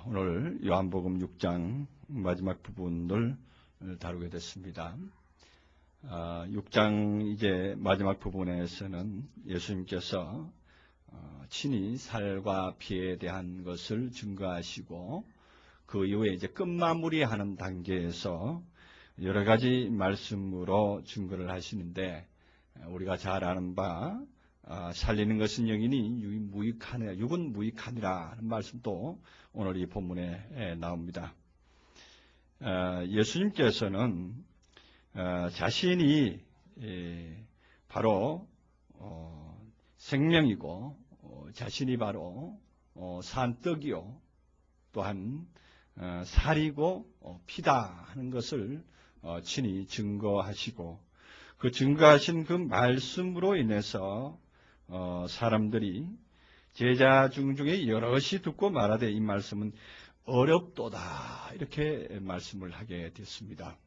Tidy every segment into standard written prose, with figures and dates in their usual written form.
오늘 요한복음 6장 마지막 부분을 다루게 됐습니다. 6장 이제 마지막 부분에서는 예수님께서 친히 살과 피에 대한 것을 증거하시고 그 이후에 이제 끝마무리하는 단계에서 여러 가지 말씀으로 증거를 하시는데, 우리가 잘 아는 바 살리는 것은 영이니 육은 무익하니라 하는 말씀도 오늘 이 본문에 나옵니다. 예수님께서는 자신이 바로 생명이고 자신이 바로 산떡이요 또한 살이고 피다 하는 것을 친히 증거하시고, 그 증거하신 그 말씀으로 인해서 사람들이 제자 중에 여럿이 듣고 말하되 이 말씀은 어렵도다 이렇게 말씀을 하게 됐습니다.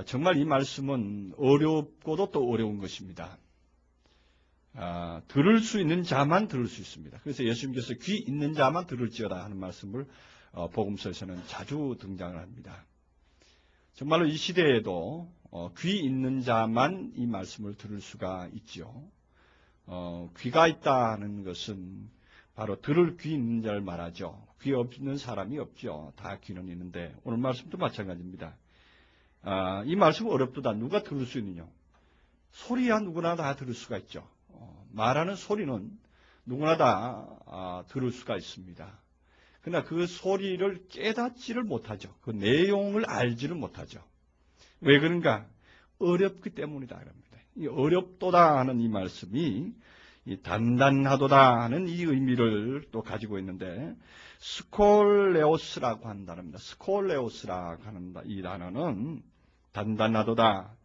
정말 이 말씀은 어렵고도 또 어려운 것입니다. 들을 수 있는 자만 들을 수 있습니다. 그래서 예수님께서 귀 있는 자만 들을지어다 하는 말씀을 복음서에서는 자주 등장을 합니다. 정말로 이 시대에도 귀 있는 자만 이 말씀을 들을 수가 있죠. 귀가 있다는 것은 바로 들을 귀 있는 자를 말하죠. 귀 없는 사람이 없죠. 다 귀는 있는데 오늘 말씀도 마찬가지입니다. 이 말씀은 어렵도다. 누가 들을 수 있느냐? 소리야 누구나 다 들을 수가 있죠. 말하는 소리는 누구나 다 들을 수가 있습니다. 그러나 그 소리를 깨닫지를 못하죠. 그 내용을 알지를 못하죠. 왜 그런가? 어렵기 때문이다. 그럽니다. 이 어렵도다 하는 이 말씀이 이 단단하도다 하는 이 의미를 또 가지고 있는데, 스콜레오스라고 하는 단어입니다. 스콜레오스라고 하는 이 단어는 단단하도다.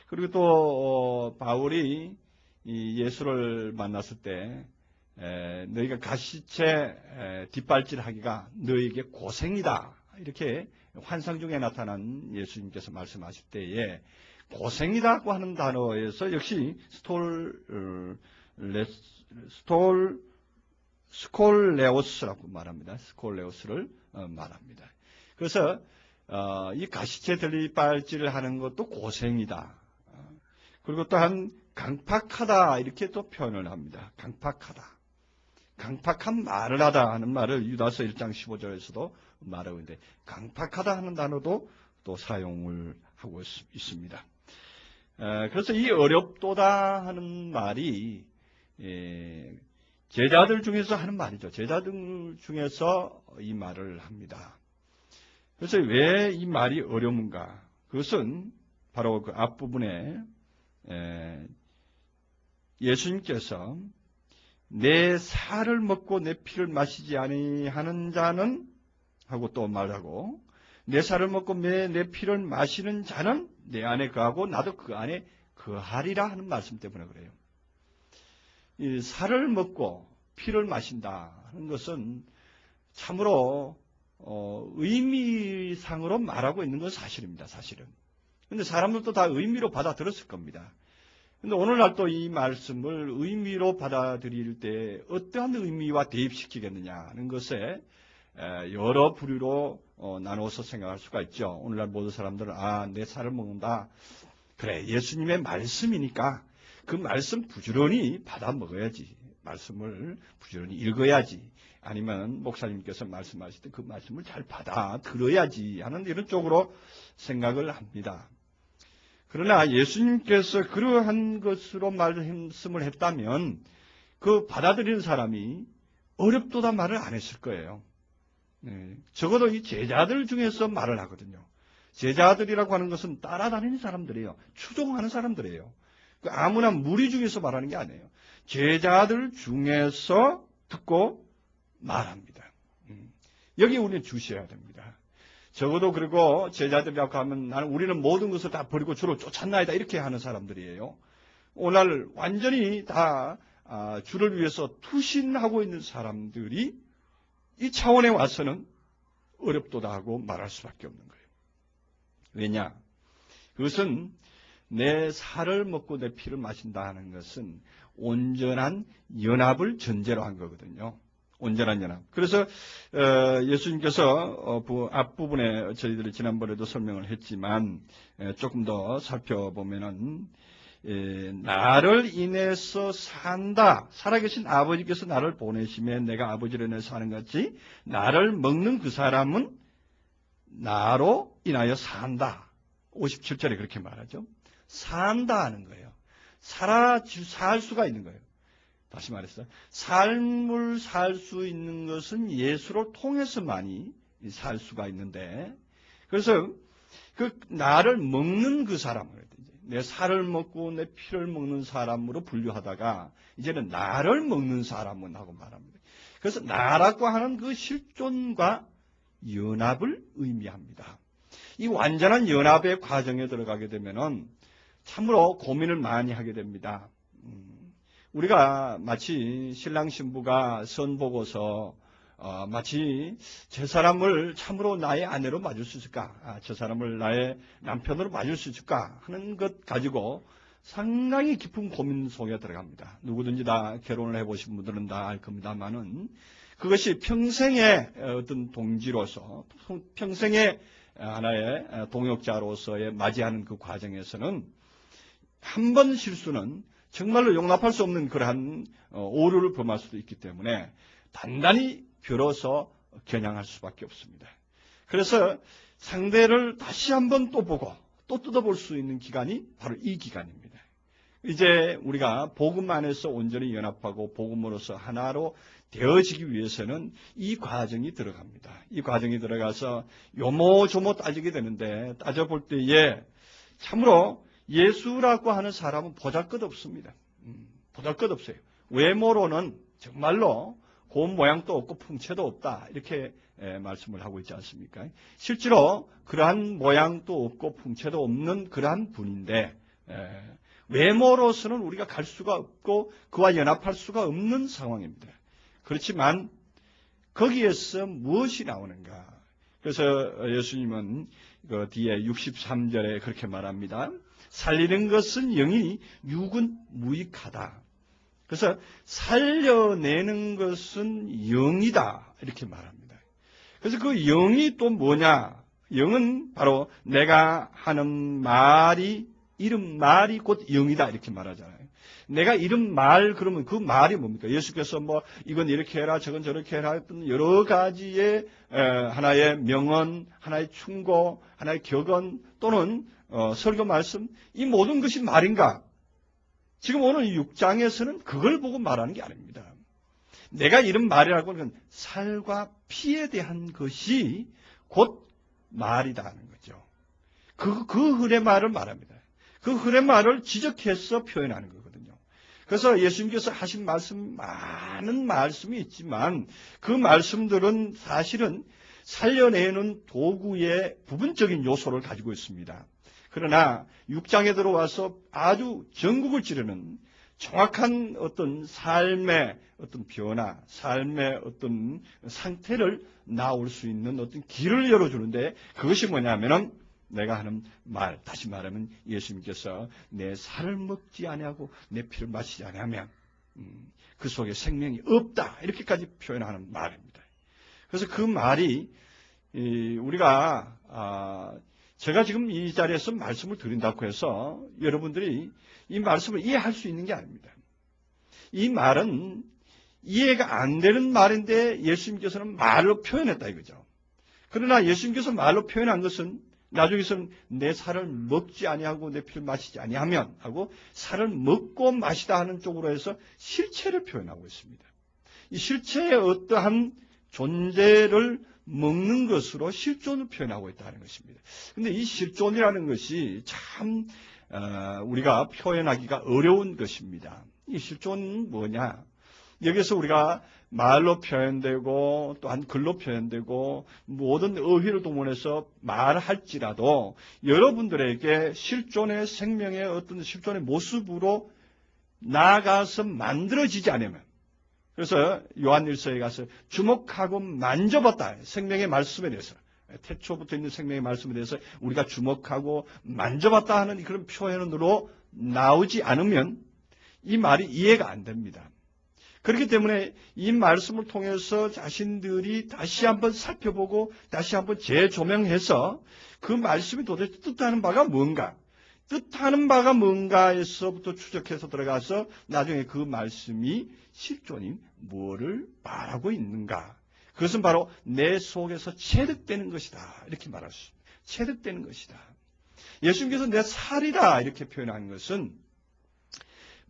그리고 또 바울이 이 예수를 만났을 때 너희가 가시체 뒷발질하기가 너희에게 고생이다 이렇게 환상 중에 나타난 예수님께서 말씀하실 때에 고생이라고 하는 단어에서 역시 스콜레오스라고 말합니다. 스콜레오스를 말합니다. 그래서 이 가시체 뒷발질을 하는 것도 고생이다. 그리고 또한 강팍하다 이렇게 또 표현을 합니다. 강팍하다. 강팍한 말을 하다 하는 말을 유다서 1장 15절에서도 말하고 있는데, 강팍하다 하는 단어도 또 사용을 하고 있습니다. 그래서 이 어렵도다 하는 말이 제자들 중에서 하는 말이죠. 제자들 중에서 이 말을 합니다. 그래서 왜 이 말이 어려운가? 그것은 바로 그 앞부분에 예수님께서 내 살을 먹고 내 피를 마시지 아니하는 자는 하고 또 말하고, 내 살을 먹고 내 피를 마시는 자는 내 안에 거하고 나도 그 안에 거하리라 하는 말씀 때문에 그래요. 이 살을 먹고 피를 마신다 하는 것은 참으로 의미상으로 말하고 있는 건 사실입니다. 사실은. 근데 사람들도 다 의미로 받아들였을 겁니다. 근데 오늘날 또 이 말씀을 의미로 받아들일 때 어떠한 의미와 대입시키겠느냐 하는 것에 여러 부류로 나누어서 생각할 수가 있죠. 오늘날 모든 사람들은 내 살을 먹는다. 그래, 예수님의 말씀이니까 그 말씀 부지런히 받아 먹어야지. 말씀을 부지런히 읽어야지. 아니면 목사님께서 말씀하실 때 그 말씀을 잘 받아 들어야지 하는 이런 쪽으로 생각을 합니다. 그러나 예수님께서 그러한 것으로 말씀을 했다면 그 받아들이는 사람이 어렵도다 말을 안 했을 거예요. 적어도 이 제자들 중에서 말을 하거든요. 제자들이라고 하는 것은 따라다니는 사람들이에요. 추종하는 사람들이에요. 아무나 무리 중에서 말하는 게 아니에요. 제자들 중에서 듣고 말합니다. 여기 우리는 주셔야 됩니다. 적어도 그리고 제자들이라고 하면 우리는 모든 것을 다 버리고 주를 쫓았나이다 이렇게 하는 사람들이에요. 오늘 완전히 다 주를 위해서 투신하고 있는 사람들이 이 차원에 와서는 어렵도다 하고 말할 수밖에 없는 거예요. 왜냐? 그것은 내 살을 먹고 내 피를 마신다 하는 것은 온전한 연합을 전제로 한 거거든요. 온전한 연합. 그래서 예수님께서 앞부분에 저희들이 지난번에도 설명을 했지만 조금 더 살펴보면은 나를 인해서 산다. 살아계신 아버지께서 나를 보내시며 내가 아버지를 인해서 사는 것 같이 나를 먹는 그 사람은 나로 인하여 산다. 57절에 그렇게 말하죠. 산다 하는 거예요. 살 수가 있는 거예요. 다시 말해서 삶을 살 수 있는 것은 예수를 통해서만이 살 수가 있는데, 그래서 그 나를 먹는 그 사람을, 내 살을 먹고 내 피를 먹는 사람으로 분류하다가 이제는 나를 먹는 사람은 하고 말합니다. 그래서 나라고 하는 그 실존과 연합을 의미합니다. 이 완전한 연합의 과정에 들어가게 되면은 참으로 고민을 많이 하게 됩니다. 우리가 마치 신랑 신부가 선 보고서 마치 저 사람을 참으로 나의 아내로 맞을 수 있을까? 저 사람을 나의 남편으로 맞을 수 있을까? 하는 것 가지고 상당히 깊은 고민 속에 들어갑니다. 누구든지 다 결혼을 해보신 분들은 다 알 겁니다만은 그것이 평생의 어떤 동지로서, 평생의 하나의 동역자로서의 맞이하는 그 과정에서는 한 번 실수는 정말로 용납할 수 없는 그러한 오류를 범할 수도 있기 때문에 단단히 빌어서 겨냥할 수밖에 없습니다. 그래서 상대를 다시 한번 또 보고 또 뜯어볼 수 있는 기간이 바로 이 기간입니다. 이제 우리가 복음 안에서 온전히 연합하고 복음으로서 하나로 되어지기 위해서는 이 과정이 들어갑니다. 이 과정이 들어가서 요모조모 따지게 되는데, 따져볼 때에 참으로 예수라고 하는 사람은 보잘것없습니다. 보잘것없어요. 외모로는 정말로 고운 모양도 없고 풍채도 없다, 이렇게 말씀을 하고 있지 않습니까? 실제로 그러한 모양도 없고 풍채도 없는 그러한 분인데 외모로서는 우리가 갈 수가 없고 그와 연합할 수가 없는 상황입니다. 그렇지만 거기에서 무엇이 나오는가? 그래서 예수님은 그 뒤에 63절에 그렇게 말합니다. 살리는 것은 영이니 육은 무익하다. 그래서 살려내는 것은 영이다, 이렇게 말합니다. 그래서 그 영이 또 뭐냐? 영은 바로 내가 하는 말이, 이른 말이 곧 영이다, 이렇게 말하잖아요. 내가 이른 말, 그러면 그 말이 뭡니까? 예수께서 뭐 이건 이렇게 해라, 저건 저렇게 해라 했던 여러 가지의 하나의 명언, 하나의 충고, 하나의 격언 또는 설교 말씀, 이 모든 것이 말인가? 지금 오늘 6장에서는 그걸 보고 말하는 게 아닙니다. 내가 이런 말이라고 하는 건 살과 피에 대한 것이 곧 말이다 하는 거죠. 그 흘의 말을 말합니다. 그 흘의 말을 지적해서 표현하는 거거든요. 그래서 예수님께서 하신 말씀, 많은 말씀이 있지만 그 말씀들은 사실은 살려내는 도구의 부분적인 요소를 가지고 있습니다. 그러나 6장에 들어와서 아주 전국을 찌르는 정확한 어떤 삶의 어떤 변화, 삶의 어떤 상태를 나올 수 있는 어떤 길을 열어주는데, 그것이 뭐냐면은 내가 하는 말, 다시 말하면 예수님께서 내 살을 먹지 아니하고 내 피를 마시지 아니하면 그 속에 생명이 없다, 이렇게까지 표현하는 말입니다. 그래서 그 말이 우리가 제가 지금 이 자리에서 말씀을 드린다고 해서 여러분들이 이 말씀을 이해할 수 있는 게 아닙니다. 이 말은 이해가 안 되는 말인데 예수님께서는 말로 표현했다 이거죠. 그러나 예수님께서 말로 표현한 것은 나중에서는 내 살을 먹지 아니하고 내 피를 마시지 아니하면 하고 살을 먹고 마시다 하는 쪽으로 해서 실체를 표현하고 있습니다. 이 실체의 어떠한 존재를 먹는 것으로 실존을 표현하고 있다는 것입니다. 그런데 이 실존이라는 것이 참 우리가 표현하기가 어려운 것입니다. 이 실존은 뭐냐? 여기서 우리가 말로 표현되고 또한 글로 표현되고 모든 어휘를 동원해서 말할지라도 여러분들에게 실존의 생명의 어떤 실존의 모습으로 나아가서 만들어지지 않으면, 그래서 요한일서에 가서 주목하고 만져봤다, 생명의 말씀에 대해서, 태초부터 있는 생명의 말씀에 대해서 우리가 주목하고 만져봤다 하는 그런 표현으로 나오지 않으면 이 말이 이해가 안 됩니다. 그렇기 때문에 이 말씀을 통해서 자신들이 다시 한번 살펴보고 다시 한번 재조명해서 그 말씀이 도대체 뜻하는 바가 뭔가, 뜻하는 바가 뭔가에서부터 추적해서 들어가서 나중에 그 말씀이 실존이 뭐를 말하고 있는가. 그것은 바로 내 속에서 체득되는 것이다. 이렇게 말할 수 있습니다. 체득되는 것이다. 예수님께서 내 살이다 이렇게 표현한 것은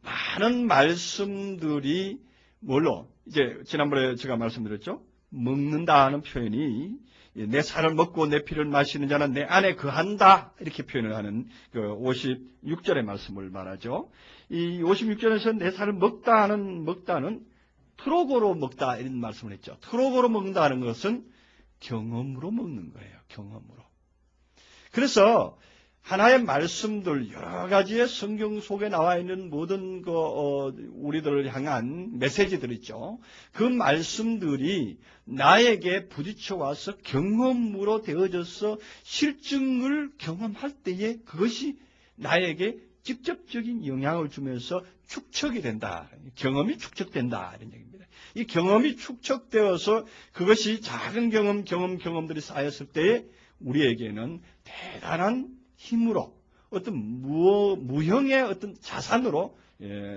많은 말씀들이 뭘로 이제 지난번에 제가 말씀드렸죠. 먹는다 하는 표현이 내 살을 먹고 내 피를 마시는 자는 내 안에 거한다 이렇게 표현을 하는 그 56절의 말씀을 말하죠. 이 56절에서 내 살을 먹다는 트로고로 먹다 이런 말씀을 했죠. 트로고로 먹는다는 것은 경험으로 먹는 거예요. 경험으로. 그래서 하나의 말씀들 여러 가지의 성경 속에 나와 있는 모든 우리들을 향한 메시지들 있죠. 그 말씀들이 나에게 부딪혀 와서 경험으로 되어져서 실증을 경험할 때에 그것이 나에게 직접적인 영향을 주면서 축적이 된다. 경험이 축적된다. 이런 얘기입니다. 이 경험이 축적되어서 그것이 작은 경험들이 쌓였을 때에 우리에게는 대단한 힘으로 어떤 무형의 어떤 자산으로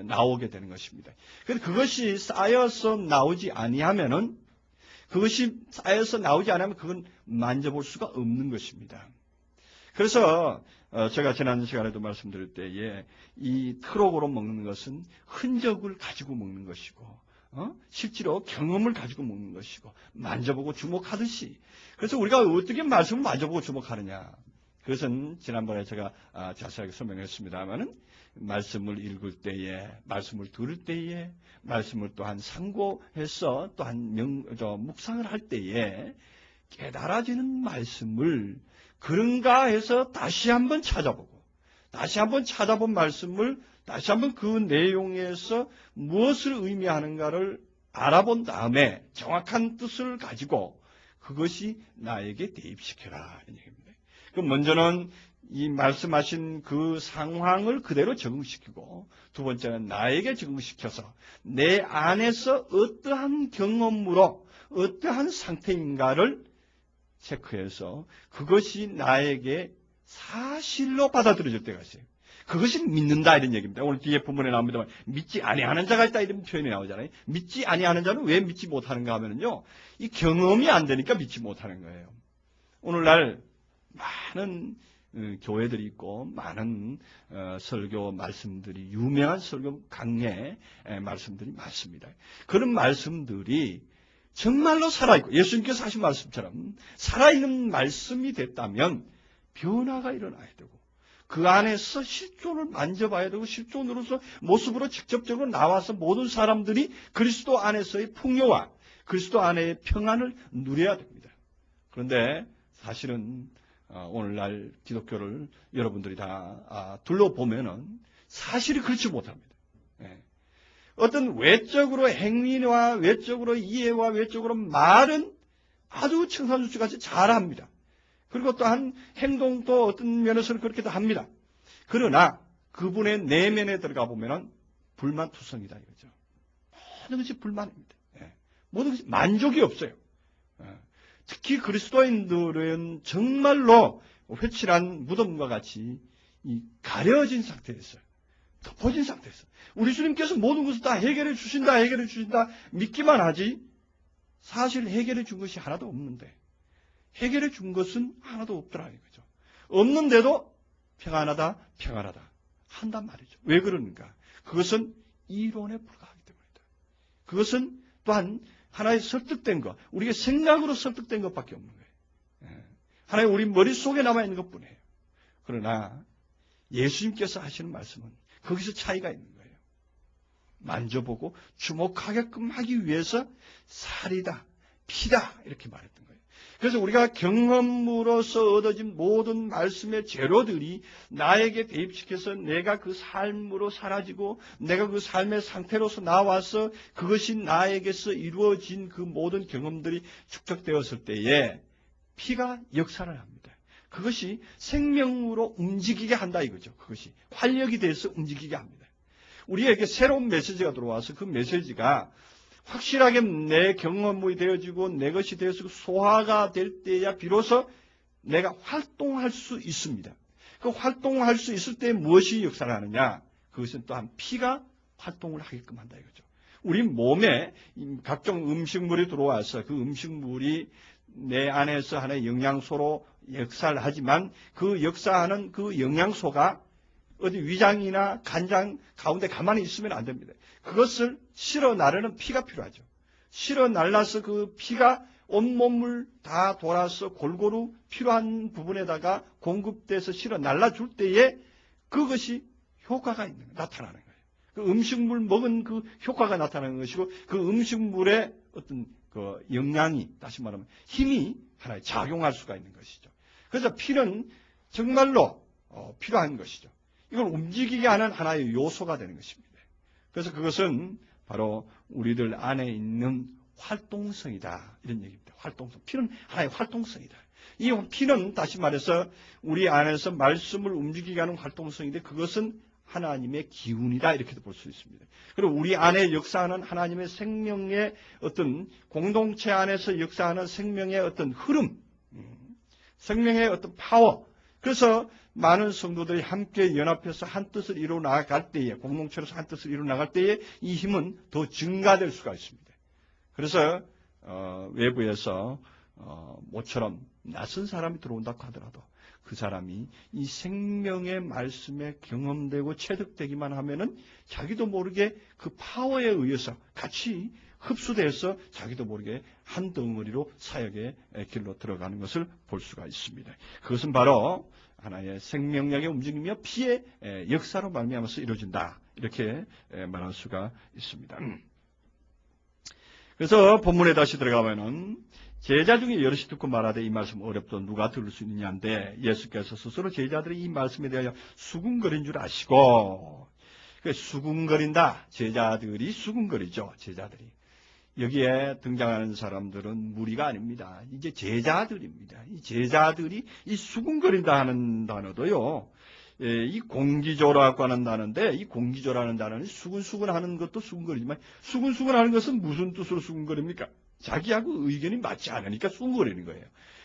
나오게 되는 것입니다. 그래서 그것이 쌓여서 나오지 아니하면은 그건 만져볼 수가 없는 것입니다. 그래서 제가 지난 시간에도 말씀드릴 때에 이 트럭으로 먹는 것은 흔적을 가지고 먹는 것이고 실제로 경험을 가지고 먹는 것이고 만져보고 주목하듯이. 그래서 우리가 어떻게 말씀을 만져보고 주목하느냐. 그것은 지난번에 제가 자세하게 설명했습니다마는 말씀을 읽을 때에, 말씀을 들을 때에, 말씀을 또한 상고해서 또한 묵상을 할 때에 깨달아지는 말씀을 그런가 해서 다시 한번 찾아보고, 다시 한번 찾아본 말씀을 다시 한번 그 내용에서 무엇을 의미하는가를 알아본 다음에 정확한 뜻을 가지고 그것이 나에게 대입시켜라. 이런 얘기입니다. 그럼 먼저는 이 말씀하신 그 상황을 그대로 적응시키고 두 번째는 나에게 적응시켜서 내 안에서 어떠한 경험으로 어떠한 상태인가를 체크해서 그것이 나에게 사실로 받아들여질 때가 있어요. 그것이 믿는다 이런 얘기입니다. 오늘 뒤에 본문에 나옵니다만 믿지 아니하는 자가 있다 이런 표현이 나오잖아요. 믿지 아니하는 자는 왜 믿지 못하는가 하면요. 이 경험이 안 되니까 믿지 못하는 거예요. 오늘날 많은 교회들이 있고 많은 설교 말씀들이 유명한 설교 강의 말씀들이 많습니다. 그런 말씀들이 정말로 살아있고 예수님께서 하신 말씀처럼 살아있는 말씀이 됐다면 변화가 일어나야 되고 그 안에서 실존을 만져봐야 되고 실존으로서 모습으로 직접적으로 나와서 모든 사람들이 그리스도 안에서의 풍요와 그리스도 안의 평안을 누려야 됩니다. 그런데 사실은 오늘날 기독교를 여러분들이 다 둘러보면은 사실이 그렇지 못합니다. 어떤 외적으로 행위와 외적으로 이해와 외적으로 말은 아주 청산수치같이 잘합니다. 그리고 또한 행동도 어떤 면에서는 그렇게도 합니다. 그러나 그분의 내면에 들어가 보면은 불만투성이다 이거죠. 모든 것이 불만입니다. 모든 것이 만족이 없어요. 특히 그리스도인들은 정말로 회칠한 무덤과 같이 가려진 상태에서 덮어진 상태에서 우리 주님께서 모든 것을 다 해결해 주신다 믿기만 하지 사실 해결해 준 것이 하나도 없는데 해결해 준 것은 하나도 없더라 이거죠. 없는데도 평안하다 한단 말이죠. 왜 그러는가? 그것은 이론에 불과하기 때문이다. 그것은 또한 하나의 설득된 것, 우리가 생각으로 설득된 것밖에 없는 거예요. 하나의 우리 머릿속에 남아있는 것뿐이에요. 그러나 예수님께서 하시는 말씀은 거기서 차이가 있는 거예요. 만져보고 주목하게끔 하기 위해서 살이다, 피다 이렇게 말했던 거예요. 그래서 우리가 경험으로서 얻어진 모든 말씀의 재료들이 나에게 대입시켜서 내가 그 삶으로 사라지고 내가 그 삶의 상태로서 나와서 그것이 나에게서 이루어진 그 모든 경험들이 축적되었을 때에 피가 역사를 합니다. 그것이 생명으로 움직이게 한다 이거죠. 그것이 활력이 돼서 움직이게 합니다. 우리에게 새로운 메시지가 들어와서 그 메시지가 확실하게 내 경험이 되어지고 내 것이 되어서 소화가 될 때야 비로소 내가 활동할 수 있습니다. 그 활동할 수 있을 때 무엇이 역사를 하느냐? 그것은 또한 피가 활동을 하게끔 한다 이거죠. 우리 몸에 각종 음식물이 들어와서 그 음식물이 내 안에서 하나의 영양소로 역사를 하지만 그 역사하는 그 영양소가 어디 위장이나 간장 가운데 가만히 있으면 안 됩니다. 그것을 실어 나르는 피가 필요하죠. 실어 날라서 그 피가 온몸을 다 돌아서 골고루 필요한 부분에다가 공급돼서 실어 날라줄 때에 그것이 효과가 있는 거예요. 나타나는 거예요. 그 음식물 먹은 그 효과가 나타나는 것이고 그 음식물의 어떤 그 영양이 다시 말하면 힘이 하나의 작용할 수가 있는 것이죠. 그래서 피는 정말로 필요한 것이죠. 이걸 움직이게 하는 하나의 요소가 되는 것입니다. 그래서 그것은 바로 우리들 안에 있는 활동성이다. 이런 얘기입니다. 활동성. 피는 하나의 활동성이다. 이 피는 다시 말해서 우리 안에서 말씀을 움직이게 하는 활동성인데 그것은 하나님의 기운이다. 이렇게도 볼 수 있습니다. 그리고 우리 안에 역사하는 하나님의 생명의 어떤 공동체 안에서 역사하는 생명의 어떤 흐름, 생명의 어떤 파워. 그래서 많은 성도들이 함께 연합해서 한 뜻을 이루어 나갈 때에, 공동체로서 한 뜻을 이루어 나갈 때에 이 힘은 더 증가될 수가 있습니다. 그래서 외부에서 모처럼 낯선 사람이 들어온다고 하더라도 그 사람이 이 생명의 말씀에 경험되고 체득되기만 하면은 자기도 모르게 그 파워에 의해서 같이 흡수돼서 자기도 모르게 한 덩어리로 사역의 길로 들어가는 것을 볼 수가 있습니다. 그것은 바로 하나의 생명력의 움직임이며 피의 역사로 말미암아서 이루어진다. 이렇게 말할 수가 있습니다. 그래서 본문에 다시 들어가면은 제자 중에 여럿이 듣고 말하되 이 말씀 어렵도 누가 들을 수 있느냐인데 예수께서 스스로 제자들이 이 말씀에 대하여 수군거린 줄 아시고 수군거린다. 제자들이 수군거리죠. 제자들이. 여기에 등장하는 사람들은 무리가 아닙니다. 이제 제자들입니다. 이 제자들이 이 수군거린다 하는 단어도요. 이 공기조라고 하는 단어인데 이 공기조라는 단어는 수군수군하는 것도 수군거리지만 수군수군하는 것은 무슨 뜻으로 수군거립니까? 자기하고 의견이 맞지 않으니까 수군거리는 거예요.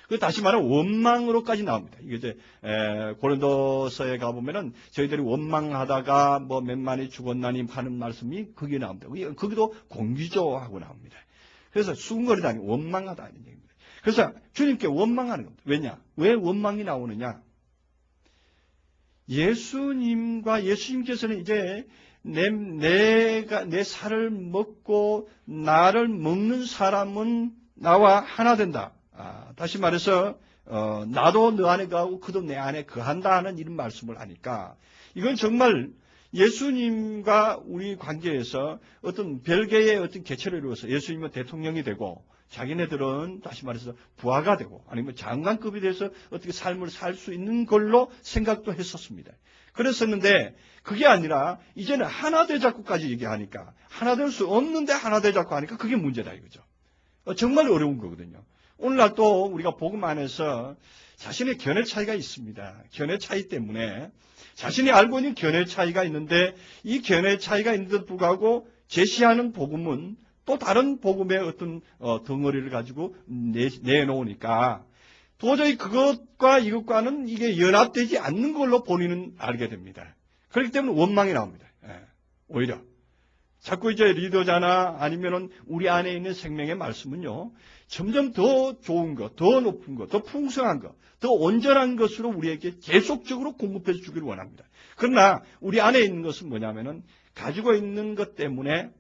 그 다시 말하면 원망으로까지 나옵니다. 이게 이제 고린도서에 가보면은 저희들이 원망하다가 뭐 몇만이 죽었나니 하는 말씀이 거기에 나옵니다. 거기도 공기조하고 나옵니다. 그래서 수군거리다 아니고 원망하다 이런 얘기입니다. 그래서 주님께 원망하는 겁니다. 왜냐? 왜 원망이 나오느냐? 예수님께서는 이제 내 살을 먹고 나를 먹는 사람은 나와 하나 된다. 다시 말해서 나도 너 안에 거하고 그도 내 안에 거한다 하는 이런 말씀을 하니까 이건 정말 예수님과 우리 관계에서 어떤 별개의 어떤 개체를 이루어서 예수님은 대통령이 되고 자기네들은 다시 말해서 부하가 되고 아니면 장관급이 돼서 어떻게 삶을 살 수 있는 걸로 생각도 했었습니다. 그랬었는데 그게 아니라 이제는 하나 되자꾸까지 얘기하니까 하나 될 수 없는데 하나 되자꾸 하니까 그게 문제다 이거죠. 정말 어려운 거거든요. 오늘날 또 우리가 복음 안에서 자신의 견해 차이가 있습니다. 견해 차이 때문에 자신이 알고 있는 견해 차이가 있는데 이 견해 차이가 있는데도 불구하고 제시하는 복음은 또 다른 복음의 어떤 덩어리를 가지고 내놓으니까 도저히 그것과 이것과는 이게 연합되지 않는 걸로 본인은 알게 됩니다. 그렇기 때문에 원망이 나옵니다. 오히려 자꾸 이제 리더자나 아니면은 우리 안에 있는 생명의 말씀은요 점점 더 좋은 것, 더 높은 것, 더 풍성한 것, 더 온전한 것으로 우리에게 계속적으로 공급해 주기를 원합니다. 그러나 우리 안에 있는 것은 뭐냐면은 가지고 있는 것 때문에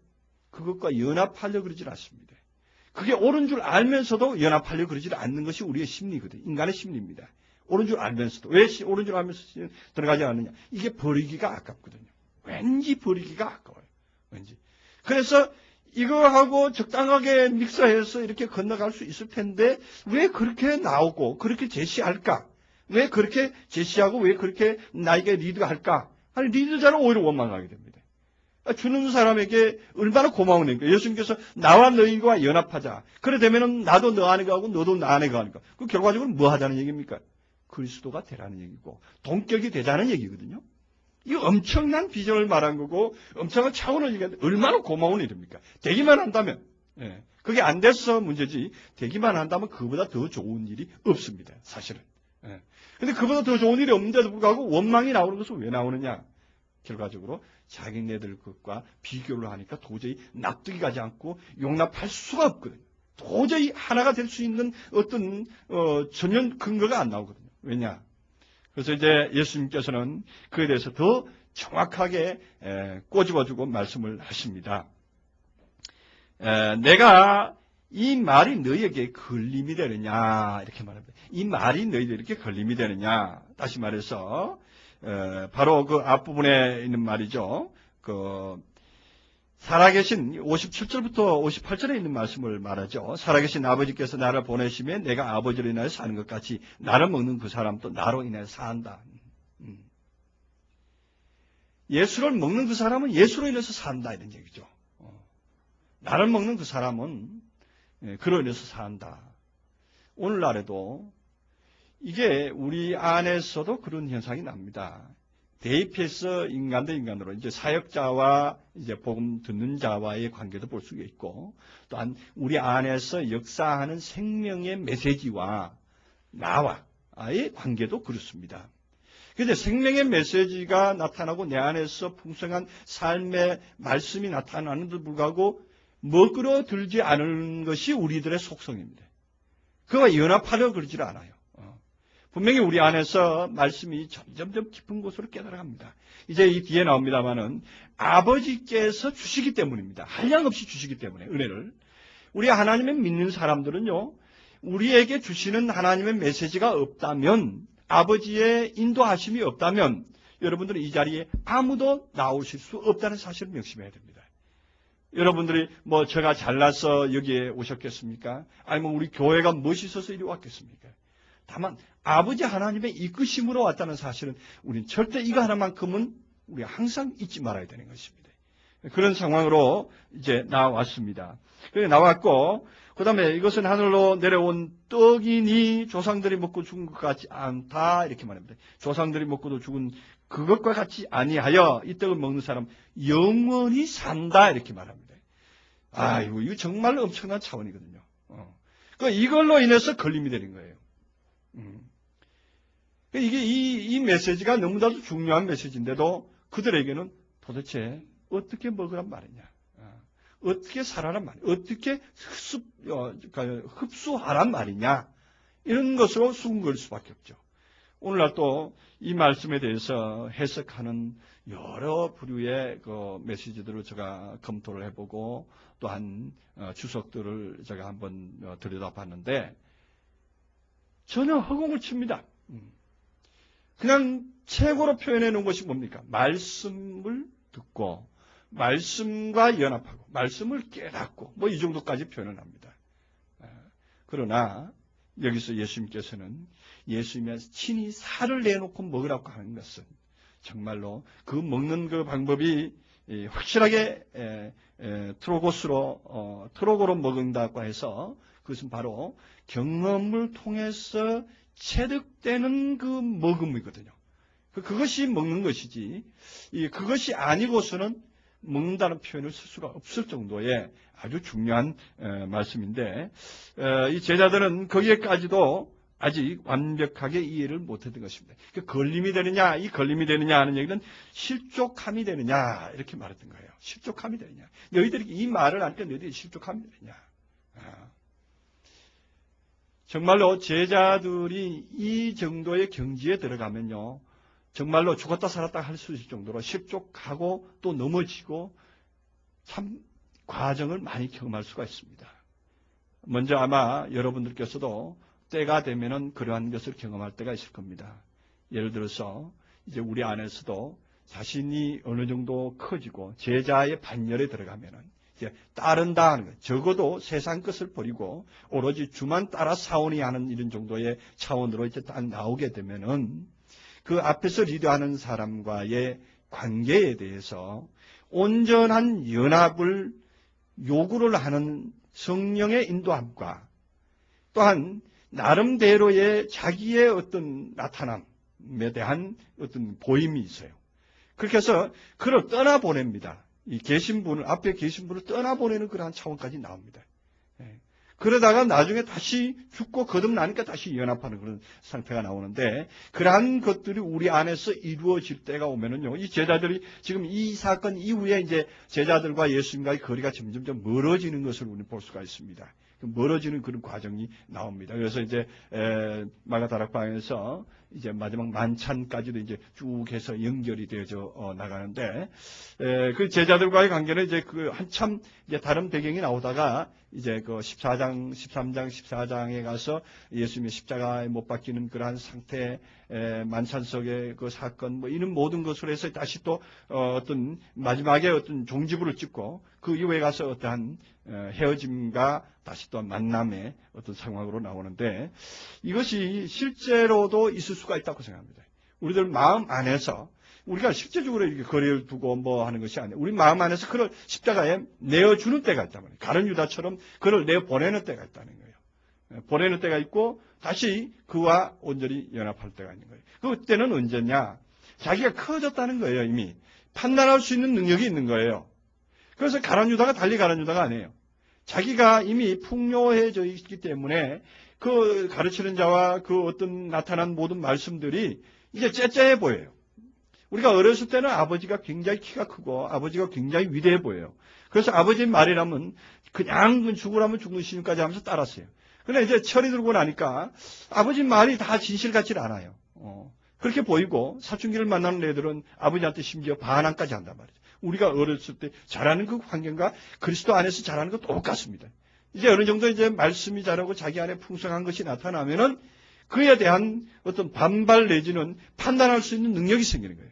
그것과 연합하려고 그러질 않습니다. 그게 옳은 줄 알면서도 연합하려고 그러질 않는 것이 우리의 심리거든요. 인간의 심리입니다. 옳은 줄 알면서도. 왜 옳은 줄 알면서 들어가지 않느냐. 이게 버리기가 아깝거든요. 왠지 버리기가 아까워요. 왠지. 그래서 이거하고 적당하게 믹서해서 이렇게 건너갈 수 있을 텐데 왜 그렇게 나오고 그렇게 제시할까? 왜 그렇게 제시하고 왜 그렇게 나에게 리드할까? 아니 리드자는 오히려 원망하게 됩니다. 주는 사람에게 얼마나 고마운 일인가. 예수님께서 나와 너희와 연합하자. 그래 되면은 나도 너 안에 가고 너도 나 안에 가니까. 그 결과적으로 뭐 하자는 얘기입니까? 그리스도가 되라는 얘기고 동격이 되자는 얘기거든요. 이 엄청난 비전을 말한 거고 엄청난 차원을 얘기하는데 얼마나 고마운 일입니까? 되기만 한다면, 그게 안 돼서 문제지 되기만 한다면 그보다 더 좋은 일이 없습니다. 사실은. 근데 그보다 더 좋은 일이 없는데도 불구하고 원망이 나오는 것은 왜 나오느냐? 결과적으로 자기네들 것과 비교를 하니까 도저히 납득이 가지 않고 용납할 수가 없거든요. 도저히 하나가 될 수 있는 어떤 전혀 근거가 안 나오거든요. 왜냐? 그래서 이제 예수님께서는 그에 대해서 더 정확하게 꼬집어주고 말씀을 하십니다. 내가 이 말이 너희에게 걸림이 되느냐 이렇게 말합니다. 이 말이 너희들에게 걸림이 되느냐. 다시 말해서 바로 그 앞부분에 있는 말이죠. 살아계신 57절부터 58절에 있는 말씀을 말하죠. 살아계신 아버지께서 나를 보내시면 내가 아버지로 인하여 사는 것 같이 나를 먹는 그 사람도 나로 인하여 산다. 예수를 먹는 그 사람은 예수로 인해서 산다 이런 얘기죠. 나를 먹는 그 사람은 그로 인해서 산다. 오늘날에도 이게 우리 안에서도 그런 현상이 납니다. 대입해서 인간 대 인간으로 이제 사역자와 이제 복음 듣는 자와의 관계도 볼 수가 있고, 또한 우리 안에서 역사하는 생명의 메시지와 나와의 관계도 그렇습니다. 그런데 생명의 메시지가 나타나고 내 안에서 풍성한 삶의 말씀이 나타나는데도 불구하고 먹으러들지 않은 것이 우리들의 속성입니다. 그와 연합하려고 그러지 않아요. 분명히 우리 안에서 말씀이 점점 깊은 곳으로 깨달아갑니다. 이제 이 뒤에 나옵니다마는 아버지께서 주시기 때문입니다. 한량없이 주시기 때문에 은혜를. 우리 하나님을 믿는 사람들은요, 우리에게 주시는 하나님의 메시지가 없다면, 아버지의 인도하심이 없다면 여러분들은 이 자리에 아무도 나오실 수 없다는 사실을 명심해야 됩니다. 여러분들이 제가 잘나서 여기에 오셨겠습니까? 아니면 우리 교회가 멋있어서 이리 왔겠습니까? 다만 아버지 하나님의 이끄심으로 왔다는 사실은 우리는 절대 이거 하나만큼은 우리가 항상 잊지 말아야 되는 것입니다. 그런 상황으로 이제 나왔습니다. 그래 나왔고, 그 다음에 이것은 하늘로 내려온 떡이니 조상들이 먹고 죽은 것 같지 않다 이렇게 말합니다. 조상들이 먹고도 죽은 그것과 같이 아니하여 이 떡을 먹는 사람 영원히 산다 이렇게 말합니다. 아이고, 이거 정말 엄청난 차원이거든요. 이걸로 인해서 걸림이 되는 거예요. 이게 이 메시지가 너무나도 중요한 메시지인데도 그들에게는 도대체 어떻게 먹으란 말이냐, 어떻게 살아란 말이냐, 어떻게 흡수하란 말이냐, 이런 것으로 수군거릴 수밖에 없죠. 오늘날 또 이 말씀에 대해서 해석하는 여러 부류의 그 메시지들을 제가 검토를 해보고 또한 주석들을 제가 한번 들여다봤는데 전혀 허공을 칩니다. 그냥 최고로 표현해 놓은 것이 뭡니까? 말씀을 듣고 말씀과 연합하고 말씀을 깨닫고 이 정도까지 표현을 합니다. 그러나 여기서 예수님께서는 예수님이 친히 살을 내놓고 먹으라고 하는 것은 정말로 그 먹는 그 방법이 확실하게 트로고로 먹는다고 해서 그것은 바로 경험을 통해서 체득되는 그 먹음이거든요. 그것이 먹는 것이지, 그것이 아니고서는 먹는다는 표현을 쓸 수가 없을 정도의 아주 중요한 말씀인데, 이 제자들은 거기에까지도 아직 완벽하게 이해를 못했던 것입니다. 걸림이 되느냐, 이 걸림이 되느냐 하는 얘기는 실족함이 되느냐 이렇게 말했던 거예요. 실족함이 되느냐. 너희들이 이 말을 하니까 너희들이 실족함이 되느냐. 정말로 제자들이 이 정도의 경지에 들어가면요, 정말로 죽었다 살았다 할 수 있을 정도로 실족하고 또 넘어지고 참 과정을 많이 경험할 수가 있습니다. 먼저 아마 여러분들께서도 때가 되면은 그러한 것을 경험할 때가 있을 겁니다. 예를 들어서 이제 우리 안에서도 자신이 어느 정도 커지고 제자의 반열에 들어가면은 이제 따른다 하는 것, 적어도 세상 것을 버리고 오로지 주만 따라 사오니 하는 이런 정도의 차원으로 이제 딱 나오게 되면은 그 앞에서 리드하는 사람과의 관계에 대해서 온전한 연합을 요구를 하는 성령의 인도함과 또한 나름대로의 자기의 어떤 나타남에 대한 어떤 보임이 있어요. 그렇게 해서 그를 떠나보냅니다. 이 계신 분을, 앞에 계신 분을 떠나보내는 그러한 차원까지 나옵니다. 그러다가 나중에 다시 죽고 거듭나니까 다시 연합하는 그런 상태가 나오는데, 그러한 것들이 우리 안에서 이루어질 때가 오면은요, 이 제자들이 지금 이 사건 이후에 이제 제자들과 예수님과의 거리가 점점 멀어지는 것을 우리는 볼 수가 있습니다. 멀어지는 그런 과정이 나옵니다. 그래서 이제 마가다락방에서 이제 마지막 만찬까지도 이제 쭉 해서 연결이 되어져 나가는데, 그 제자들과의 관계는 이제 그 한참 이제 다른 배경이 나오다가 이제 그 13장, 14장에 가서 예수님의 십자가에 못 박히는 그러한 상태, 만찬석의 그 사건, 뭐 이런 모든 것으로 해서 다시 또 어떤 마지막에 어떤 종지부를 찍고 그 이후에 가서 어떠한 헤어짐과 다시 또 만남의 어떤 상황으로 나오는데, 이것이 실제로도 있을 수가 있다고 생각합니다. 우리들 마음 안에서 우리가 실제적으로 이렇게 거리를 두고 뭐 하는 것이 아니에요. 우리 마음 안에서 그를 십자가에 내어주는 때가 있단 말이에요. 가룟 유다처럼 그를 내보내는 때가 있다는 거예요. 보내는 때가 있고 다시 그와 온전히 연합할 때가 있는 거예요. 그때는 언제냐? 자기가 커졌다는 거예요. 이미 판단할 수 있는 능력이 있는 거예요. 그래서 가룟 유다가 달리 가룟 유다가 아니에요. 자기가 이미 풍요해져 있기 때문에 그 가르치는 자와 그 어떤 나타난 모든 말씀들이 이제 째째해 보여요. 우리가 어렸을 때는 아버지가 굉장히 키가 크고 아버지가 굉장히 위대해 보여요. 그래서 아버지 말이라면 그냥 죽으라면 죽는 신임까지 하면서 따랐어요. 그런데 이제 철이 들고 나니까 아버지 말이 다 진실 같지는 않아요. 그렇게 보이고 사춘기를 만나는 애들은 아버지한테 심지어 반항까지 한단 말이죠. 우리가 어렸을 때 자라는 그 환경과 그리스도 안에서 자라는 거 똑같습니다. 이제 어느 정도 이제 말씀이 자라고 자기 안에 풍성한 것이 나타나면은 그에 대한 어떤 반발 내지는 판단할 수 있는 능력이 생기는 거예요.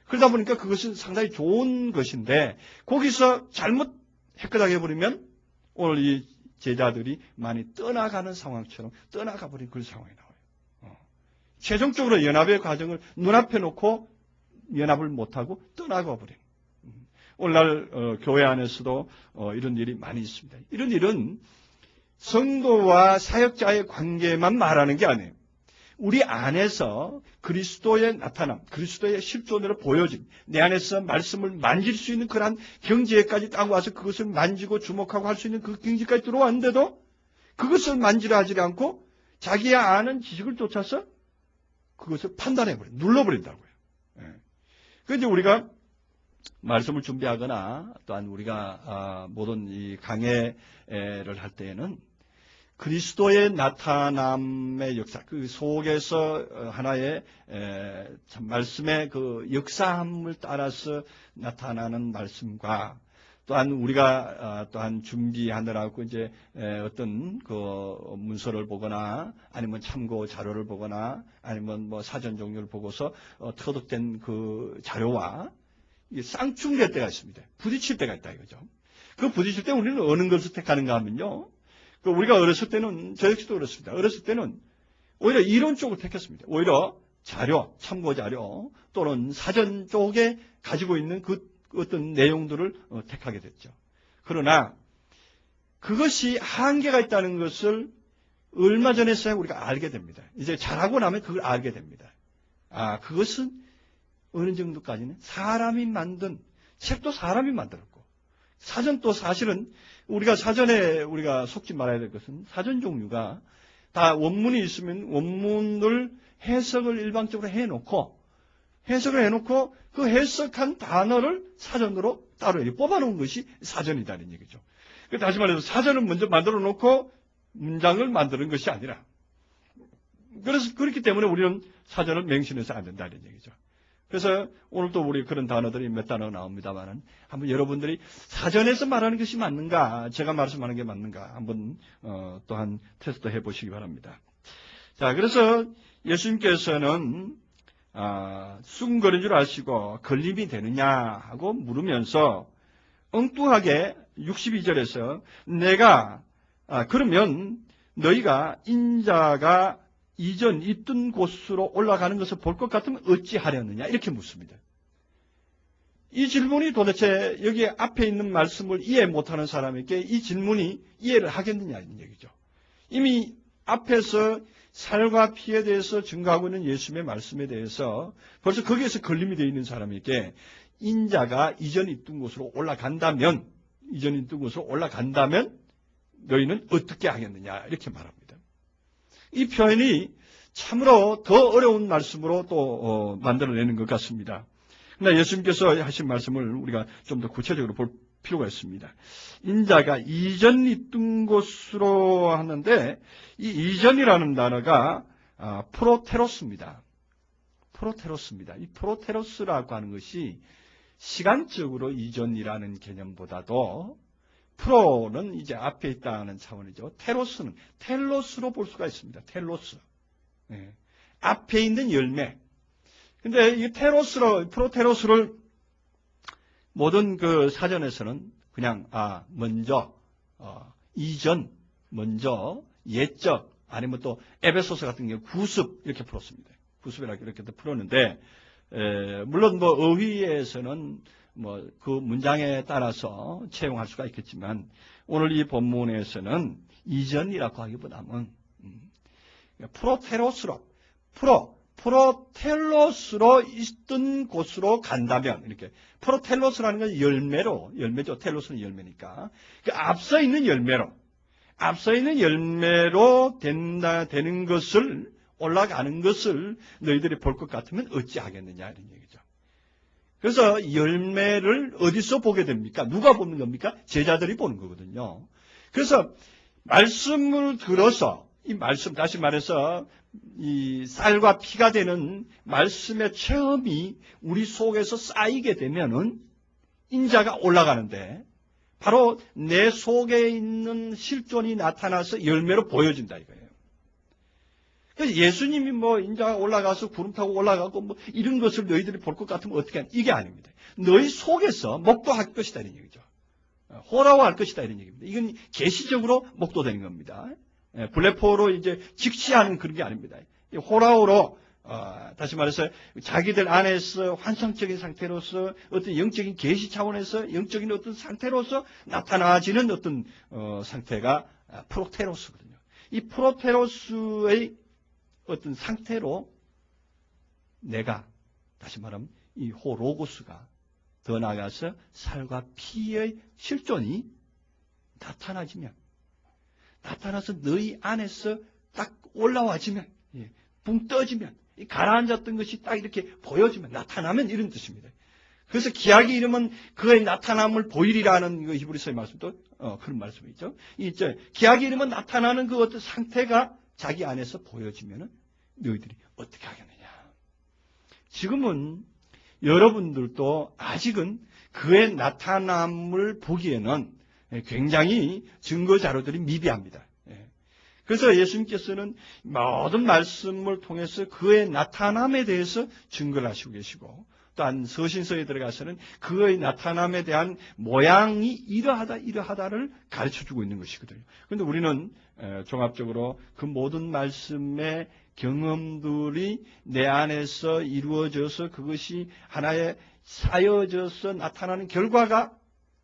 그러다 보니까 그것은 상당히 좋은 것인데, 거기서 잘못 헷갈하게 해버리면 오늘 이 제자들이 많이 떠나가는 상황처럼 떠나가 버린 그런 상황이 나와요. 최종적으로 연합의 과정을 눈앞에 놓고 연합을 못하고 떠나가 버린. 오늘날 교회 안에서도 이런 일이 많이 있습니다. 이런 일은 성도와 사역자의 관계만 말하는 게 아니에요. 우리 안에서 그리스도의 나타남, 그리스도의 실존으로 보여진 내 안에서 말씀을 만질 수 있는 그러한 경지에까지 딱 와서 그것을 만지고 주목하고 할 수 있는 그 경지까지 들어왔는데도 그것을 만지려 하지 않고 자기의 아는 지식을 쫓아서 그것을 판단해버려, 눌러버린다고요. 그런데 우리가 말씀을 준비하거나 또한 우리가 모든 이 강해를 할 때에는 그리스도의 나타남의 역사, 그 속에서 하나의 참 말씀의 그 역사함을 따라서 나타나는 말씀과 또한 우리가 또한 준비하느라고 이제 어떤 그 문서를 보거나 아니면 참고 자료를 보거나 아니면 뭐 사전 종류를 보고서 터득된 그 자료와 이게 쌍충될 때가 있습니다. 부딪힐 때가 있다 이거죠. 그 부딪힐 때 우리는 어느 것을 택하는가 하면요. 우리가 어렸을 때는, 저 역시도 그렇습니다. 어렸을 때는 오히려 이론 쪽을 택했습니다. 오히려 자료, 참고 자료 또는 사전 쪽에 가지고 있는 그 어떤 내용들을 택하게 됐죠. 그러나 그것이 한계가 있다는 것을 얼마 전에서야 우리가 알게 됩니다. 이제 잘하고 나면 그걸 알게 됩니다. 그것은 어느 정도까지는 사람이 만든, 책도 사람이 만들었고, 사전도 사실은 우리가 사전에 우리가 속지 말아야 될 것은 사전 종류가 다 원문이 있으면 원문을 해석을 일방적으로 해놓고 그 해석한 단어를 사전으로 따로 뽑아놓은 것이 사전이다는 얘기죠. 다시 말해서 사전을 먼저 만들어 놓고 문장을 만드는 것이 아니라, 그래서 그렇기 때문에 우리는 사전을 맹신해서 안 된다는 얘기죠. 그래서 오늘도 우리 그런 단어들이 몇 단어 나옵니다만은 한번 여러분들이 사전에서 말하는 것이 맞는가, 제가 말씀하는 게 맞는가 한번 또한 테스트 해보시기 바랍니다. 자, 그래서 예수님께서는 수군거린 줄 아시고 걸림이 되느냐 하고 물으면서 엉뚱하게 62절에서 내가 그러면 너희가 인자가 이전 있던 곳으로 올라가는 것을 볼 것 같으면 어찌하려느냐 이렇게 묻습니다. 이 질문이 도대체 여기 앞에 있는 말씀을 이해 못하는 사람에게 이 질문이 이해를 하겠느냐 이런 얘기죠. 이미 앞에서 살과 피에 대해서 증거하고 있는 예수님의 말씀에 대해서 벌써 거기에서 걸림이 되어 있는 사람에게 인자가 이전 있던 곳으로 올라간다면 너희는 어떻게 하겠느냐 이렇게 말합니다. 이 표현이 참으로 더 어려운 말씀으로 또 만들어내는 것 같습니다. 그러나 예수님께서 하신 말씀을 우리가 좀 더 구체적으로 볼 필요가 있습니다. 인자가 이전 있던 곳으로 하는데 이 이전이라는 단어가 프로테로스입니다. 이 프로테로스라고 하는 것이 시간적으로 이전이라는 개념보다도 프로는 이제 앞에 있다는 차원이죠. 테로스는 텔로스로 볼 수가 있습니다. 텔로스. 네. 앞에 있는 열매. 근데 이 프로테로스를 모든 그 사전에서는 그냥 먼저 이전, 먼저 옛적 아니면 또 에베소서 같은 경우 구습 이렇게 풀었습니다. 구습이라고 이렇게 풀었는데 물론 뭐 어휘에서는 뭐 그 문장에 따라서 채용할 수가 있겠지만 오늘 이 본문에서는 이전이라고 하기보다는 프로텔로스로 있던 곳으로 간다면 이렇게 프로텔로스라는 건 열매죠. 텔로스는 열매니까 그 앞서 있는 열매로 되는 것을 올라가는 것을 너희들이 볼 것 같으면 어찌하겠느냐 이런 얘기죠. 그래서 열매를 어디서 보게 됩니까? 누가 보는 겁니까? 제자들이 보는 거거든요. 그래서 말씀을 들어서 이 말씀 다시 말해서 이 쌀과 피가 되는 말씀의 체험이 우리 속에서 쌓이게 되면은 인자가 올라가는데 바로 내 속에 있는 실존이 나타나서 열매로 보여진다 이거예요. 그래서 예수님이 뭐 인자가 올라가서 구름 타고 올라가고 뭐 이런 것을 너희들이 볼 것 같으면 어떻게 하냐 이게 아닙니다. 너희 속에서 목도할 것이다 이런 얘기죠. 호라워할 것이다 이런 얘기입니다. 이건 계시적으로 목도되는 겁니다. 블레포로 이제 직시하는 그런 게 아닙니다. 호라오로 다시 말해서 자기들 안에서 환상적인 상태로서 어떤 영적인 계시 차원에서 영적인 어떤 상태로서 나타나지는 어떤 상태가 프로테로스거든요. 이 프로테로스의 어떤 상태로 내가 다시 말하면 이 호로고스가 더 나아가서 살과 피의 실존이 나타나서 너희 안에서 딱 올라와지면, 붕 떠지면, 가라앉았던 것이 딱 이렇게 보여지면, 나타나면 이런 뜻입니다. 그래서 기약의 이름은 그의 나타남을 보이리라는 그 히브리서의 말씀도 그런 말씀이죠. 기약의 이름은 나타나는 그 어떤 상태가 자기 안에서 보여지면은 너희들이 어떻게 하겠느냐. 지금은 여러분들도 아직은 그의 나타남을 보기에는 굉장히 증거 자료들이 미비합니다. 그래서 예수님께서는 모든 말씀을 통해서 그의 나타남에 대해서 증거를 하시고 계시고 또한 서신서에 들어가서는 그의 나타남에 대한 모양이 이러하다를 가르쳐주고 있는 것이거든요. 그런데 우리는 종합적으로 그 모든 말씀의 경험들이 내 안에서 이루어져서 그것이 하나의 쌓여져서 나타나는 결과가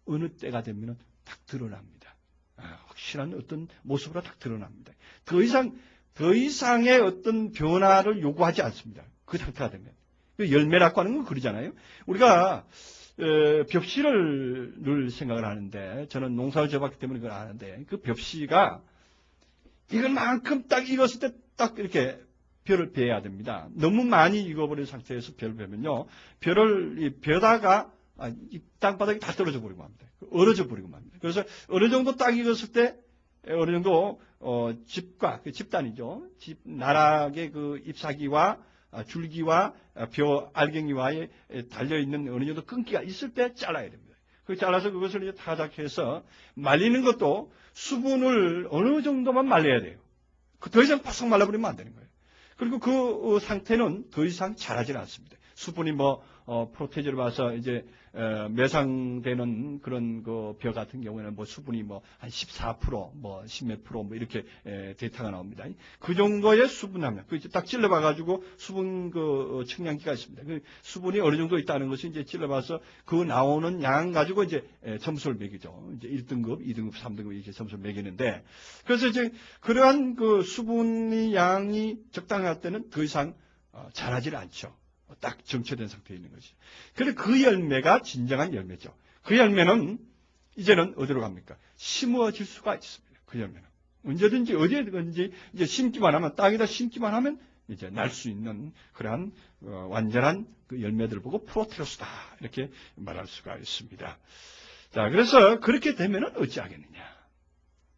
어느 때가 되면 딱 드러납니다. 확실한 어떤 모습으로 딱 드러납니다. 더 이상의 어떤 변화를 요구하지 않습니다. 그 상태가 되면. 그 열매라고 하는 건 그러잖아요. 우리가 벽시를 늘 생각을 하는데 저는 농사를 지어봤기 때문에 그걸 아는데 그 벽시가 이것만큼 딱 익었을 때 딱 이렇게 벼를 베야 됩니다. 너무 많이 익어버린 상태에서 벼를 베면요. 벼를 벼다가 이 땅바닥이 다 떨어져 버리고 맙니다. 얼어져 버리고 맙니다. 그래서 어느 정도 딱 익었을 때 어느 정도 집과 그 집단이죠. 나락의 그 잎사귀와 줄기와 벼 알갱이와에 달려있는 어느 정도 끈기가 있을 때 잘라야 됩니다. 그 잘라서 그것을 이제 타작해서 말리는 것도 수분을 어느 정도만 말려야 돼요. 더 이상 바싹 말라버리면 안 되는 거예요. 그리고 그 상태는 더 이상 자라지는 않습니다. 수분이 프로테즈를 봐서 이제 매상되는 그런 그 벼 같은 경우에는 뭐 수분이 뭐 한 14%, 뭐 10몇 프로 뭐 이렇게 데이터가 나옵니다. 그 정도의 수분 함량, 그 이제 딱 찔러봐가지고 수분 그 측량기가 있습니다. 그 수분이 어느 정도 있다는 것이 이제 찔러봐서 그 나오는 양 가지고 이제 점수를 매기죠. 이제 1등급, 2등급, 3등급 이렇게 점수를 매기는데, 그래서 이제 그러한 그 수분의 양이 적당할 때는 더 이상 자라질 않죠. 딱 정체된 상태에 있는 것이죠. 그런데 그 열매가 진정한 열매죠. 그 열매는 이제는 어디로 갑니까? 심어질 수가 있습니다. 그 열매는. 언제든지 어디에든지 이제 심기만 하면, 땅에다 심기만 하면 이제 날 수 있는 그러한 완전한 그 열매들을 보고 프로테로스다. 이렇게 말할 수가 있습니다. 자, 그래서 그렇게 되면은 어찌하겠느냐.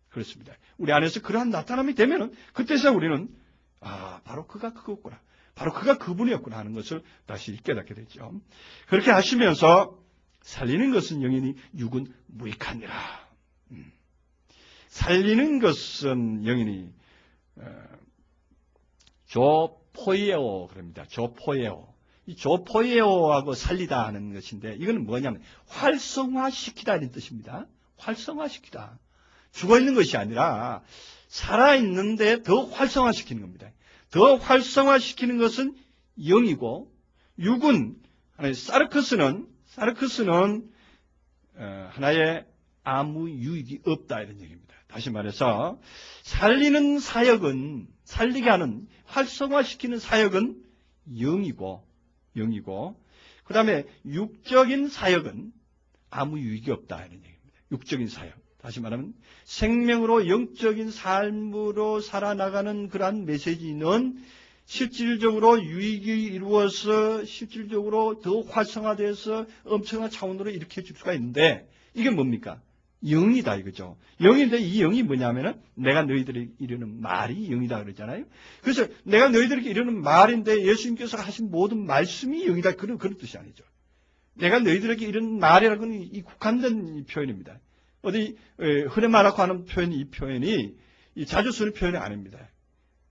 그렇습니다. 우리 안에서 그러한 나타남이 되면은 그때서 우리는 바로 그가 그거구나. 바로 그가 그분이었구나 하는 것을 다시 깨닫게 되죠. 그렇게 하시면서 살리는 것은 영이니 육은 무익하니라. 살리는 것은 영이니 조포예오 그럽니다. 조포예오. 이 조포예오하고 살리다 하는 것인데 이거는 뭐냐면 활성화시키다 이런 뜻입니다. 활성화시키다. 죽어있는 것이 아니라 살아있는데 더 활성화시키는 겁니다. 더 활성화시키는 것은 영이고 육은 하나의 사르크스는 하나의 아무 유익이 없다 이런 얘기입니다. 다시 말해서 살리는 사역은 살리게 하는 활성화시키는 사역은 영이고 그 다음에 육적인 사역은 아무 유익이 없다 이런 얘기입니다. 육적인 사역. 다시 말하면 생명으로 영적인 삶으로 살아나가는 그러한 메시지는 실질적으로 유익이 이루어서 실질적으로 더 활성화돼서 엄청난 차원으로 일으켜질 수가 있는데 이게 뭡니까? 영이다 이거죠. 영인데 이 영이 뭐냐면은 내가 너희들에게 이르는 말이 영이다 그러잖아요. 그래서 내가 너희들에게 이르는 말인데 예수님께서 하신 모든 말씀이 영이다 그런 뜻이 아니죠. 내가 너희들에게 이르는 말이라고는 이 국한된 표현입니다. 어디 흐레마라고 하는 표현이 이 표현이 자주 쓰는 표현이 아닙니다.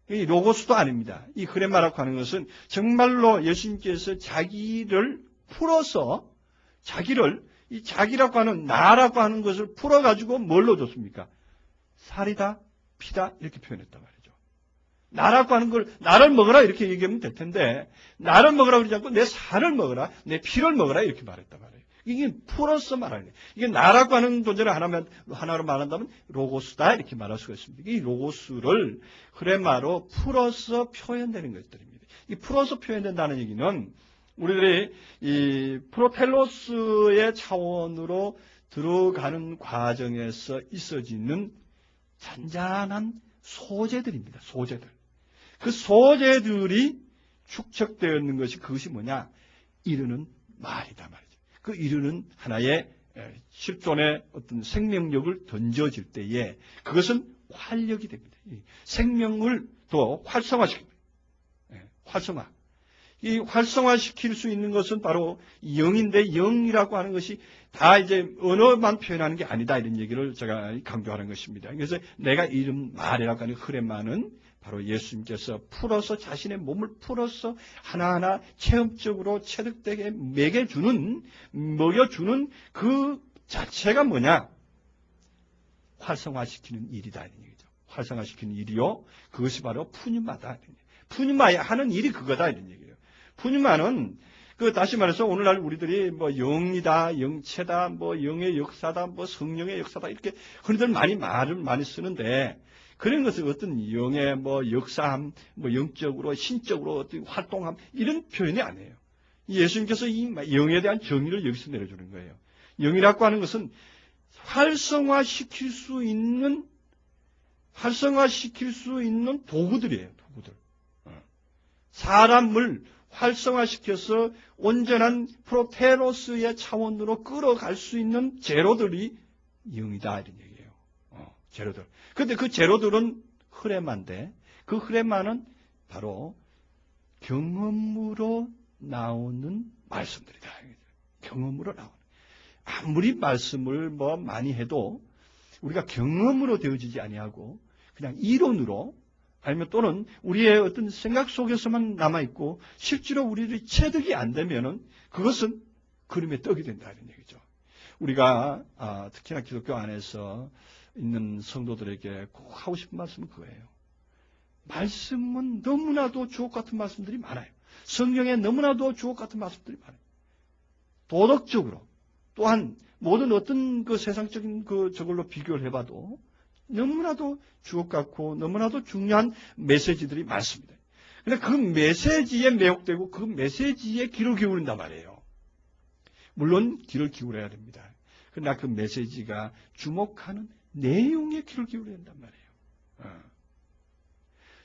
이 로고스도 아닙니다. 이 흐레마라고 하는 것은 정말로 예수님께서 자기를 풀어서 이 자기라고 하는 나라고 하는 것을 풀어가지고 뭘로 줬습니까? 살이다, 피다 이렇게 표현했단 말이죠. 나라고 하는 걸 나를 먹어라 이렇게 얘기하면 될 텐데 나를 먹으라 그러지 않고 내 살을 먹어라, 내 피를 먹어라 이렇게 말했단 말이에요. 이게 풀어서 말하는 거예요. 이게 나라고 하는 존재를 하나로 말한다면 로고스다 이렇게 말할 수가 있습니다. 이 로고스를 흐레마로 풀어서 표현되는 것들입니다. 이 풀어서 표현된다는 얘기는 우리들이 이 프로텔로스의 차원으로 들어가는 과정에서 있어지는 잔잔한 소재들입니다. 소재들. 그 소재들이 축적되어 있는 것이 그것이 뭐냐? 이르는 말이다 말이죠. 그 이르는 하나의 실존의 어떤 생명력을 던져질 때에 그것은 활력이 됩니다. 생명을 더 활성화시킵니다. 활성화. 이 활성화시킬 수 있는 것은 바로 영인데 영이라고 하는 것이 다 이제 언어만 표현하는 게 아니다 이런 얘기를 제가 강조하는 것입니다. 그래서 내가 이름 말이라고 하는 흐레마는 바로 예수님께서 풀어서 자신의 몸을 풀어서 하나하나 체험적으로 체득되게 먹여주는 그 자체가 뭐냐? 활성화시키는 일이다 이런 얘기죠. 활성화시키는 일이요. 그것이 바로 푸뉴마다. 푸뉴마야 하는 일이 그거다 이런 얘기예요. 푸뉴마는 다시 말해서 오늘날 우리들이 뭐 영이다, 영체다, 뭐 영의 역사다, 뭐 성령의 역사다 이렇게 흔히들 말을 많이 쓰는데 그런 것은 어떤 영의 뭐 역사함, 뭐 영적으로 신적으로 어떤 활동함 이런 표현이 아니에요. 예수님께서 이 영에 대한 정의를 여기서 내려주는 거예요. 영이라고 하는 것은 활성화시킬 수 있는 도구들이에요. 도구들. 사람을 활성화시켜서 온전한 프로테로스의 차원으로 끌어갈 수 있는 재료들이 영이다 이런 얘기예요. 재료들. 그런데 그 재료들은 흐레마인데 그 흐레마는 바로 경험으로 나오는 말씀들이다. 경험으로 나오는. 아무리 말씀을 많이 해도 우리가 경험으로 되어지지 아니하고 그냥 이론으로 아니면 또는 우리의 어떤 생각 속에서만 남아있고 실제로 우리들이 체득이 안 되면은 그것은 그림의 떡이 된다 이런 얘기죠. 우리가 특히나 기독교 안에서 있는 성도들에게 꼭 하고 싶은 말씀은 그거예요. 말씀은 너무나도 주옥 같은 말씀들이 많아요. 성경에 너무나도 주옥 같은 말씀들이 많아요. 도덕적으로 또한 모든 어떤 그 세상적인 저걸로 비교를 해봐도 너무나도 주옥 같고 너무나도 중요한 메시지들이 많습니다. 그런데 그 메시지에 매혹되고 그 메시지에 귀를 기울인단 말이에요. 물론 귀를 기울여야 됩니다. 그러나 그 메시지가 주목하는 내용에 귀를 기울여야 된단 말이에요.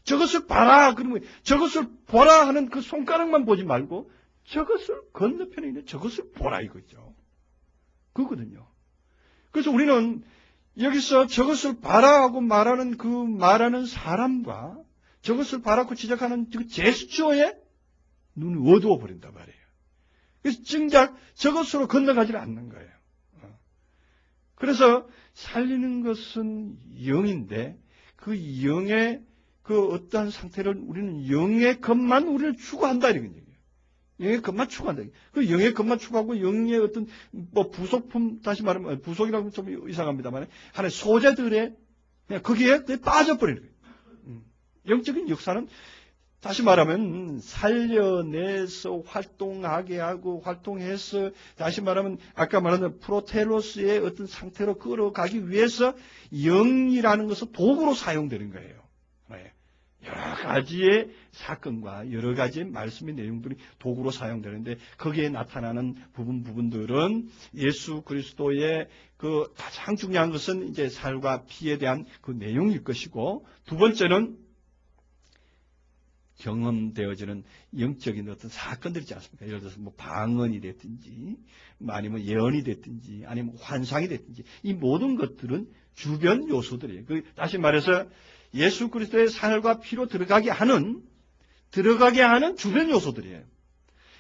저것을 봐라 그러면 저것을 보라 하는 그 손가락만 보지 말고 저것을 건너편에 있는 저것을 보라 이거죠. 그거거든요. 그래서 우리는 여기서 저것을 봐라 하고 말하는 그 말하는 사람과 저것을 봐라고 지적하는 그 제스처에 눈이 어두워 버린단 말이에요. 그래서 정작 저것으로 건너가지를 않는 거예요. 그래서 살리는 것은 영인데 그 영의 그 어떠한 상태를 우리는 영의 것만 우리를 추구한다 이런 얘기예요. 영의 것만 추구한다. 그 영의 것만 추구하고 영의 어떤 뭐 부속품 다시 말하면 부속이라고 좀 이상합니다만 하나의 소재들에 그냥 거기에 빠져버리는 거예요. 영적인 역사는 다시 말하면 살려내서 활동하게 하고 활동해서 다시 말하면 아까 말한 프로텔로스의 어떤 상태로 끌어가기 위해서 영이라는 것은 도구로 사용되는 거예요. 여러 가지의 사건과 여러 가지의 말씀의 내용들이 도구로 사용되는데 거기에 나타나는 부분들은 예수 그리스도의 그 가장 중요한 것은 이제 살과 피에 대한 그 내용일 것이고 두 번째는 경험되어지는 영적인 어떤 사건들이 있지 않습니까? 예를 들어서 뭐 방언이 됐든지 아니면 예언이 됐든지 아니면 환상이 됐든지 이 모든 것들은 주변 요소들이에요. 다시 말해서 예수 그리스도의 살과 피로 들어가게 하는 주변 요소들이에요.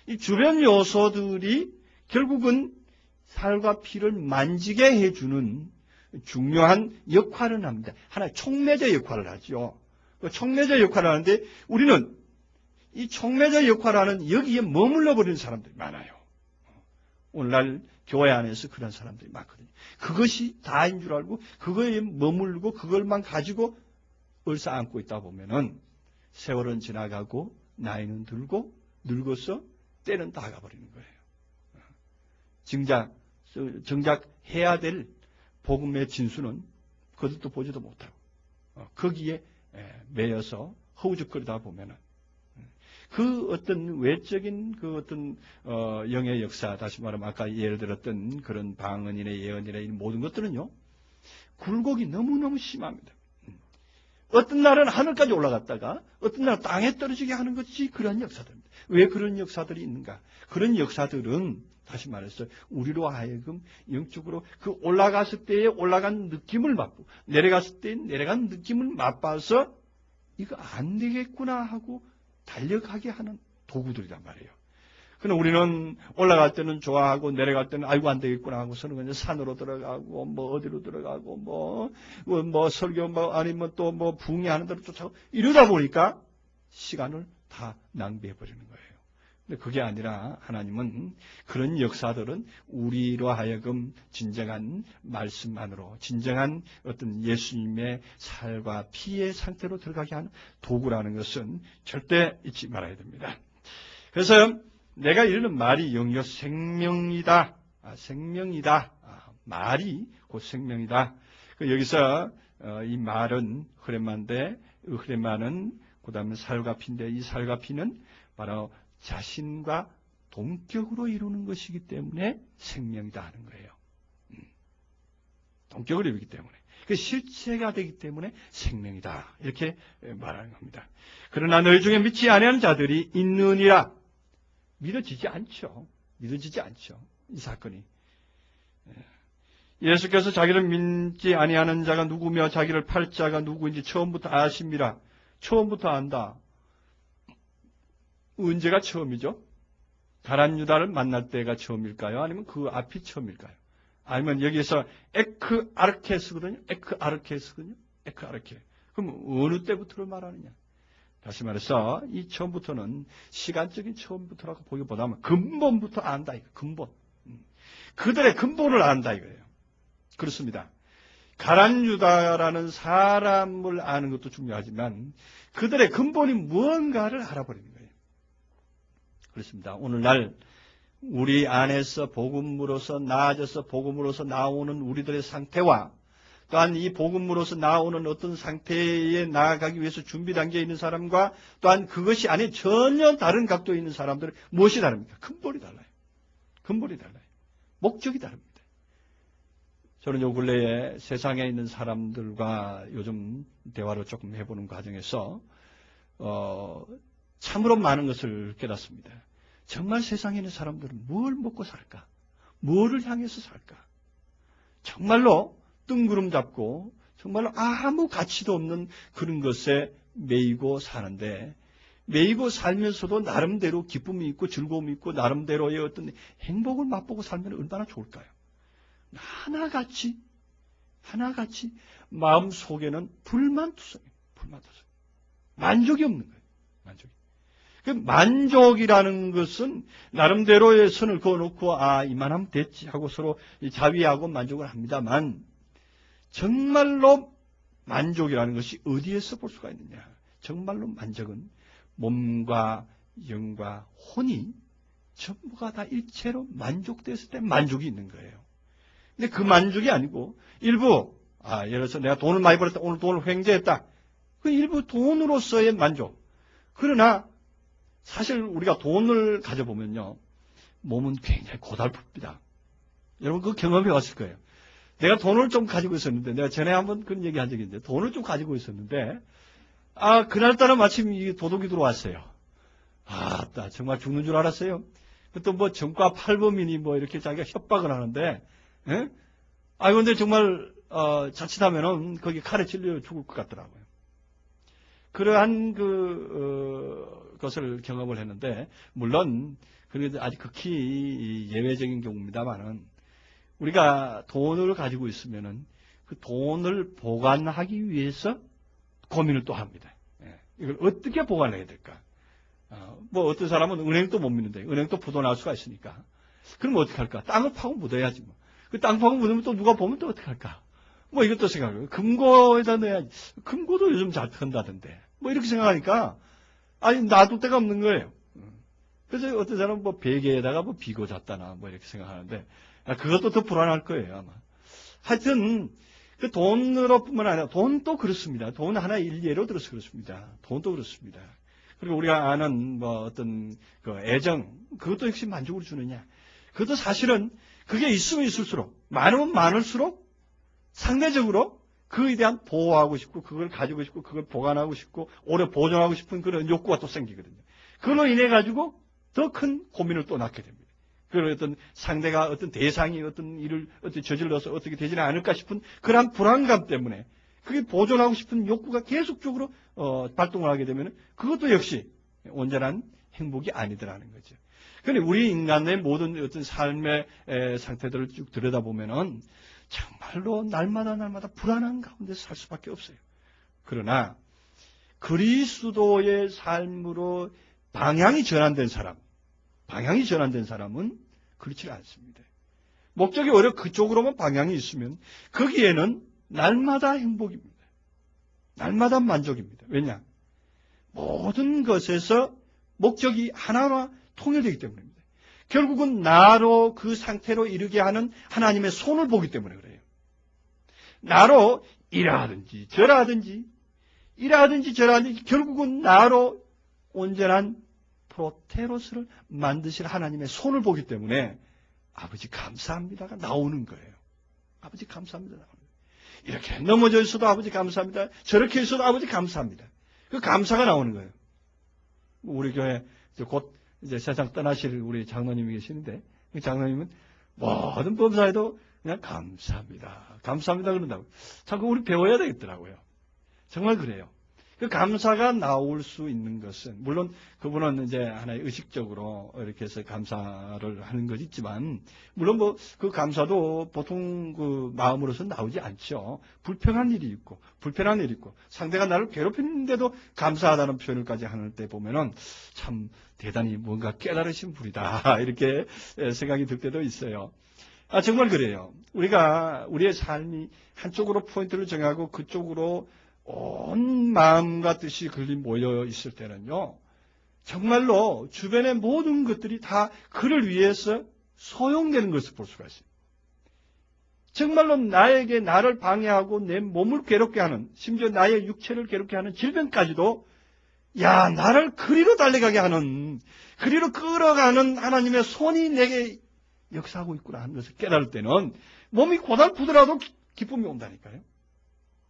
이 주변 요소들이 결국은 살과 피를 만지게 해주는 중요한 역할을 합니다. 하나의 촉매제 역할을 하죠. 촉매제 역할을 하는데 우리는 이 촉매제 역할을 하는 여기에 머물러 버리는 사람들이 많아요. 오늘날 교회 안에서 그런 사람들이 많거든요. 그것이 다인 줄 알고 그거에 머물고 그걸만 가지고 얼싸안고 있다 보면은 세월은 지나가고 나이는 들고 늙어서 때는 다 가버리는 거예요. 정작 해야 될 복음의 진수는 그것도 보지도 못하고 거기에 매여서 허우적거리다 보면은 그 어떤 외적인 그 어떤 영의 역사 다시 말하면 아까 예를 들었던 그런 방언이나 예언이나 이 모든 것들은요 굴곡이 너무너무 심합니다. 어떤 날은 하늘까지 올라갔다가 어떤 날은 땅에 떨어지게 하는 것이 그런 역사들입니다. 왜 그런 역사들이 있는가? 그런 역사들은 다시 말해서 우리로 하여금 영적으로 그 올라갔을 때에 올라간 느낌을 맛보고 내려갔을 때 내려간 느낌을 맛봐서 이거 안 되겠구나 하고 달려가게 하는 도구들이란 말이에요. 그럼 우리는 올라갈 때는 좋아하고 내려갈 때는 아이고 안 되겠구나 하고서는 그냥 산으로 들어가고 뭐 어디로 들어가고 뭐 설교 아니면 또 뭐 붕괴하는 대로 쫓아가고 이러다 보니까 시간을 다 낭비해 버리는 거예요. 근데 그게 아니라 하나님은 그런 역사들은 우리로 하여금 진정한 말씀 안으로 진정한 어떤 예수님의 살과 피의 상태로 들어가게 하는 도구라는 것은 절대 잊지 말아야 됩니다. 그래서 내가 이르는 말이 영이요 생명이다. 생명이다. 말이 곧 생명이다. 여기서 이 말은 흐레마인데 흐레마는 그 다음에 살과 피인데 이 살과 피는 바로 자신과 동격으로 이루는 것이기 때문에 생명이다 하는 거예요. 동격으로 이루기 때문에. 그 실체가 되기 때문에 생명이다. 이렇게 말하는 겁니다. 그러나 너희 중에 믿지 아니하는 자들이 있느니라. 믿어지지 않죠. 이 사건이. 예수께서 자기를 믿지 아니하는 자가 누구며 자기를 팔 자가 누구인지 처음부터 아십니다. 처음부터 안다. 언제가 처음이죠? 가룟 유다를 만날 때가 처음일까요? 아니면 그 앞이 처음일까요? 아니면 여기에서 에크 아르케스거든요. 에크 아르케. 그럼 어느 때부터를 말하느냐? 다시 말해서 이 처음부터는 시간적인 처음부터라고 보기보다는 근본부터 안다. 이거 근본. 그들의 근본을 안다 이거예요. 그렇습니다. 가룟 유다라는 사람을 아는 것도 중요하지만 그들의 근본이 무언가를 알아버리는 거예요. 그렇습니다. 오늘날 우리 안에서 복음으로서 나아져서 복음으로서 나오는 우리들의 상태와 또한 이 복음으로서 나오는 어떤 상태에 나아가기 위해서 준비 단계에 있는 사람과 또한 그것이 아닌 전혀 다른 각도에 있는 사람들은 무엇이 다릅니까? 근본이 달라요. 근본이 달라요. 목적이 다릅니다. 저는 요 근래에 세상에 있는 사람들과 요즘 대화를 조금 해보는 과정에서 참으로 많은 것을 깨닫습니다. 정말 세상에 있는 사람들은 뭘 먹고 살까? 뭐를 향해서 살까? 정말로 뜬구름 잡고 정말로 아무 가치도 없는 그런 것에 매이고 사는데 매이고 살면서도 나름대로 기쁨이 있고 즐거움이 있고 나름대로의 어떤 행복을 맛보고 살면 얼마나 좋을까요? 하나같이 마음 속에는 불만투성이에요. 불만투성. 만족이 없는 거예요. 만족이. 그 만족이라는 것은 나름대로의 선을 그어놓고 이만하면 됐지 하고 서로 자위하고 만족을 합니다만 정말로 만족이라는 것이 어디에서 볼 수가 있느냐. 정말로 만족은 몸과 영과 혼이 전부가 다 일체로 만족됐을 때 만족이 있는 거예요. 근데 그 만족이 아니고 일부 예를 들어서 내가 돈을 많이 벌었다. 오늘 돈을 횡재했다. 그 일부 돈으로서의 만족. 그러나 사실 우리가 돈을 가져보면요. 몸은 굉장히 고달픕니다. 여러분 그 경험해 왔을 거예요. 내가 돈을 좀 가지고 있었는데 내가 전에 한번 그런 얘기 한 적이 있는데 돈을 좀 가지고 있었는데 그날따라 마침 이 도둑이 들어왔어요. 나 정말 죽는 줄 알았어요. 또 뭐 정과 팔범이니 뭐 이렇게 자기가 협박을 하는데 근데 정말 자칫하면은 거기 칼에 찔려 죽을 것 같더라고요. 그러한 것을 경험을 했는데 물론 그래도 아직 극히 예외적인 경우입니다만은 우리가 돈을 가지고 있으면은 그 돈을 보관하기 위해서 고민을 또 합니다. 이걸 어떻게 보관해야 될까? 뭐 어떤 사람은 은행도 못 믿는데 은행도 부도날 수가 있으니까 그럼 어떻게 할까? 땅을 파고 묻어야지 뭐. 그 땅 파고 묻으면 또 누가 보면 또 어떻게 할까? 뭐 이것도 생각해요. 금고에다 넣어야지. 금고도 요즘 잘 편다던데. 뭐 이렇게 생각하니까 놔둘 데가 없는 거예요. 그래서 어떤 사람은 뭐 베개에다가 뭐 비고 잤다나 뭐 이렇게 생각하는데 그것도 더 불안할 거예요 아마. 하여튼 그 돈으로뿐만 아니라 돈도 그렇습니다. 돈 하나 일례로 들어서 그렇습니다. 돈도 그렇습니다. 그리고 우리가 아는 뭐 어떤 그 애정 그것도 역시 만족을 주느냐. 그것도 사실은 그게 있으면 있을수록 많으면 많을수록 상대적으로 그에 대한 보호하고 싶고 그걸 가지고 싶고 그걸 보관하고 싶고 오래 보존하고 싶은 그런 욕구가 또 생기거든요. 그걸로 인해 가지고 더 큰 고민을 또 낳게 됩니다. 그런 어떤 상대가 어떤 대상이 어떤 일을 어떻게 저질러서 어떻게 되지는 않을까 싶은 그런 불안감 때문에 그게 보존하고 싶은 욕구가 계속적으로 발동을 하게 되면 그것도 역시 온전한 행복이 아니더라는 거죠. 그런데 우리 인간의 모든 어떤 삶의 상태들을 쭉 들여다보면은 정말로 날마다 불안한 가운데 살 수밖에 없어요. 그러나 그리스도의 삶으로 방향이 전환된 사람은 그렇지 않습니다. 목적이 오히려 그쪽으로만 방향이 있으면 거기에는 날마다 행복입니다. 날마다 만족입니다. 왜냐? 모든 것에서 목적이 하나로 통일되기 때문입니다. 결국은 나로 그 상태로 이르게 하는 하나님의 손을 보기 때문에 그래요. 나로 이라든지 저라든지 결국은 나로 온전한 프로테로스를 만드실 하나님의 손을 보기 때문에 아버지 감사합니다가 나오는 거예요. 아버지 감사합니다. 이렇게 넘어져 있어도 아버지 감사합니다. 저렇게 있어도 아버지 감사합니다. 그 감사가 나오는 거예요. 우리 교회 곧 이제 세상 떠나실 우리 장로님이 계시는데 그 장로님은 모든 범사에도 그냥 감사합니다. 감사합니다 그런다고. 자꾸 우리 배워야 되겠더라고요. 정말 그래요. 그 감사가 나올 수 있는 것은, 물론 그분은 이제 하나의 의식적으로 이렇게 해서 감사를 하는 것이 있지만, 물론 뭐 그 감사도 보통 그 마음으로서 나오지 않죠. 불평한 일이 있고, 불편한 일이 있고, 상대가 나를 괴롭히는데도 감사하다는 표현을까지 하는 때 보면은 참 대단히 뭔가 깨달으신 분이다. 이렇게 생각이 들 때도 있어요. 정말 그래요. 우리가 우리의 삶이 한쪽으로 포인트를 정하고 그쪽으로 온 마음과 뜻이 모여 있을 때는요, 정말로 주변의 모든 것들이 다 그를 위해서 소용되는 것을 볼 수가 있어요. 정말로 나에게 나를 방해하고 내 몸을 괴롭게 하는, 심지어 나의 육체를 괴롭게 하는 질병까지도 나를 그리로 달려가게 하는, 그리로 끌어가는 하나님의 손이 내게 역사하고 있구나 하는 것을 깨달을 때는 몸이 고달프더라도 기쁨이 온다니까요.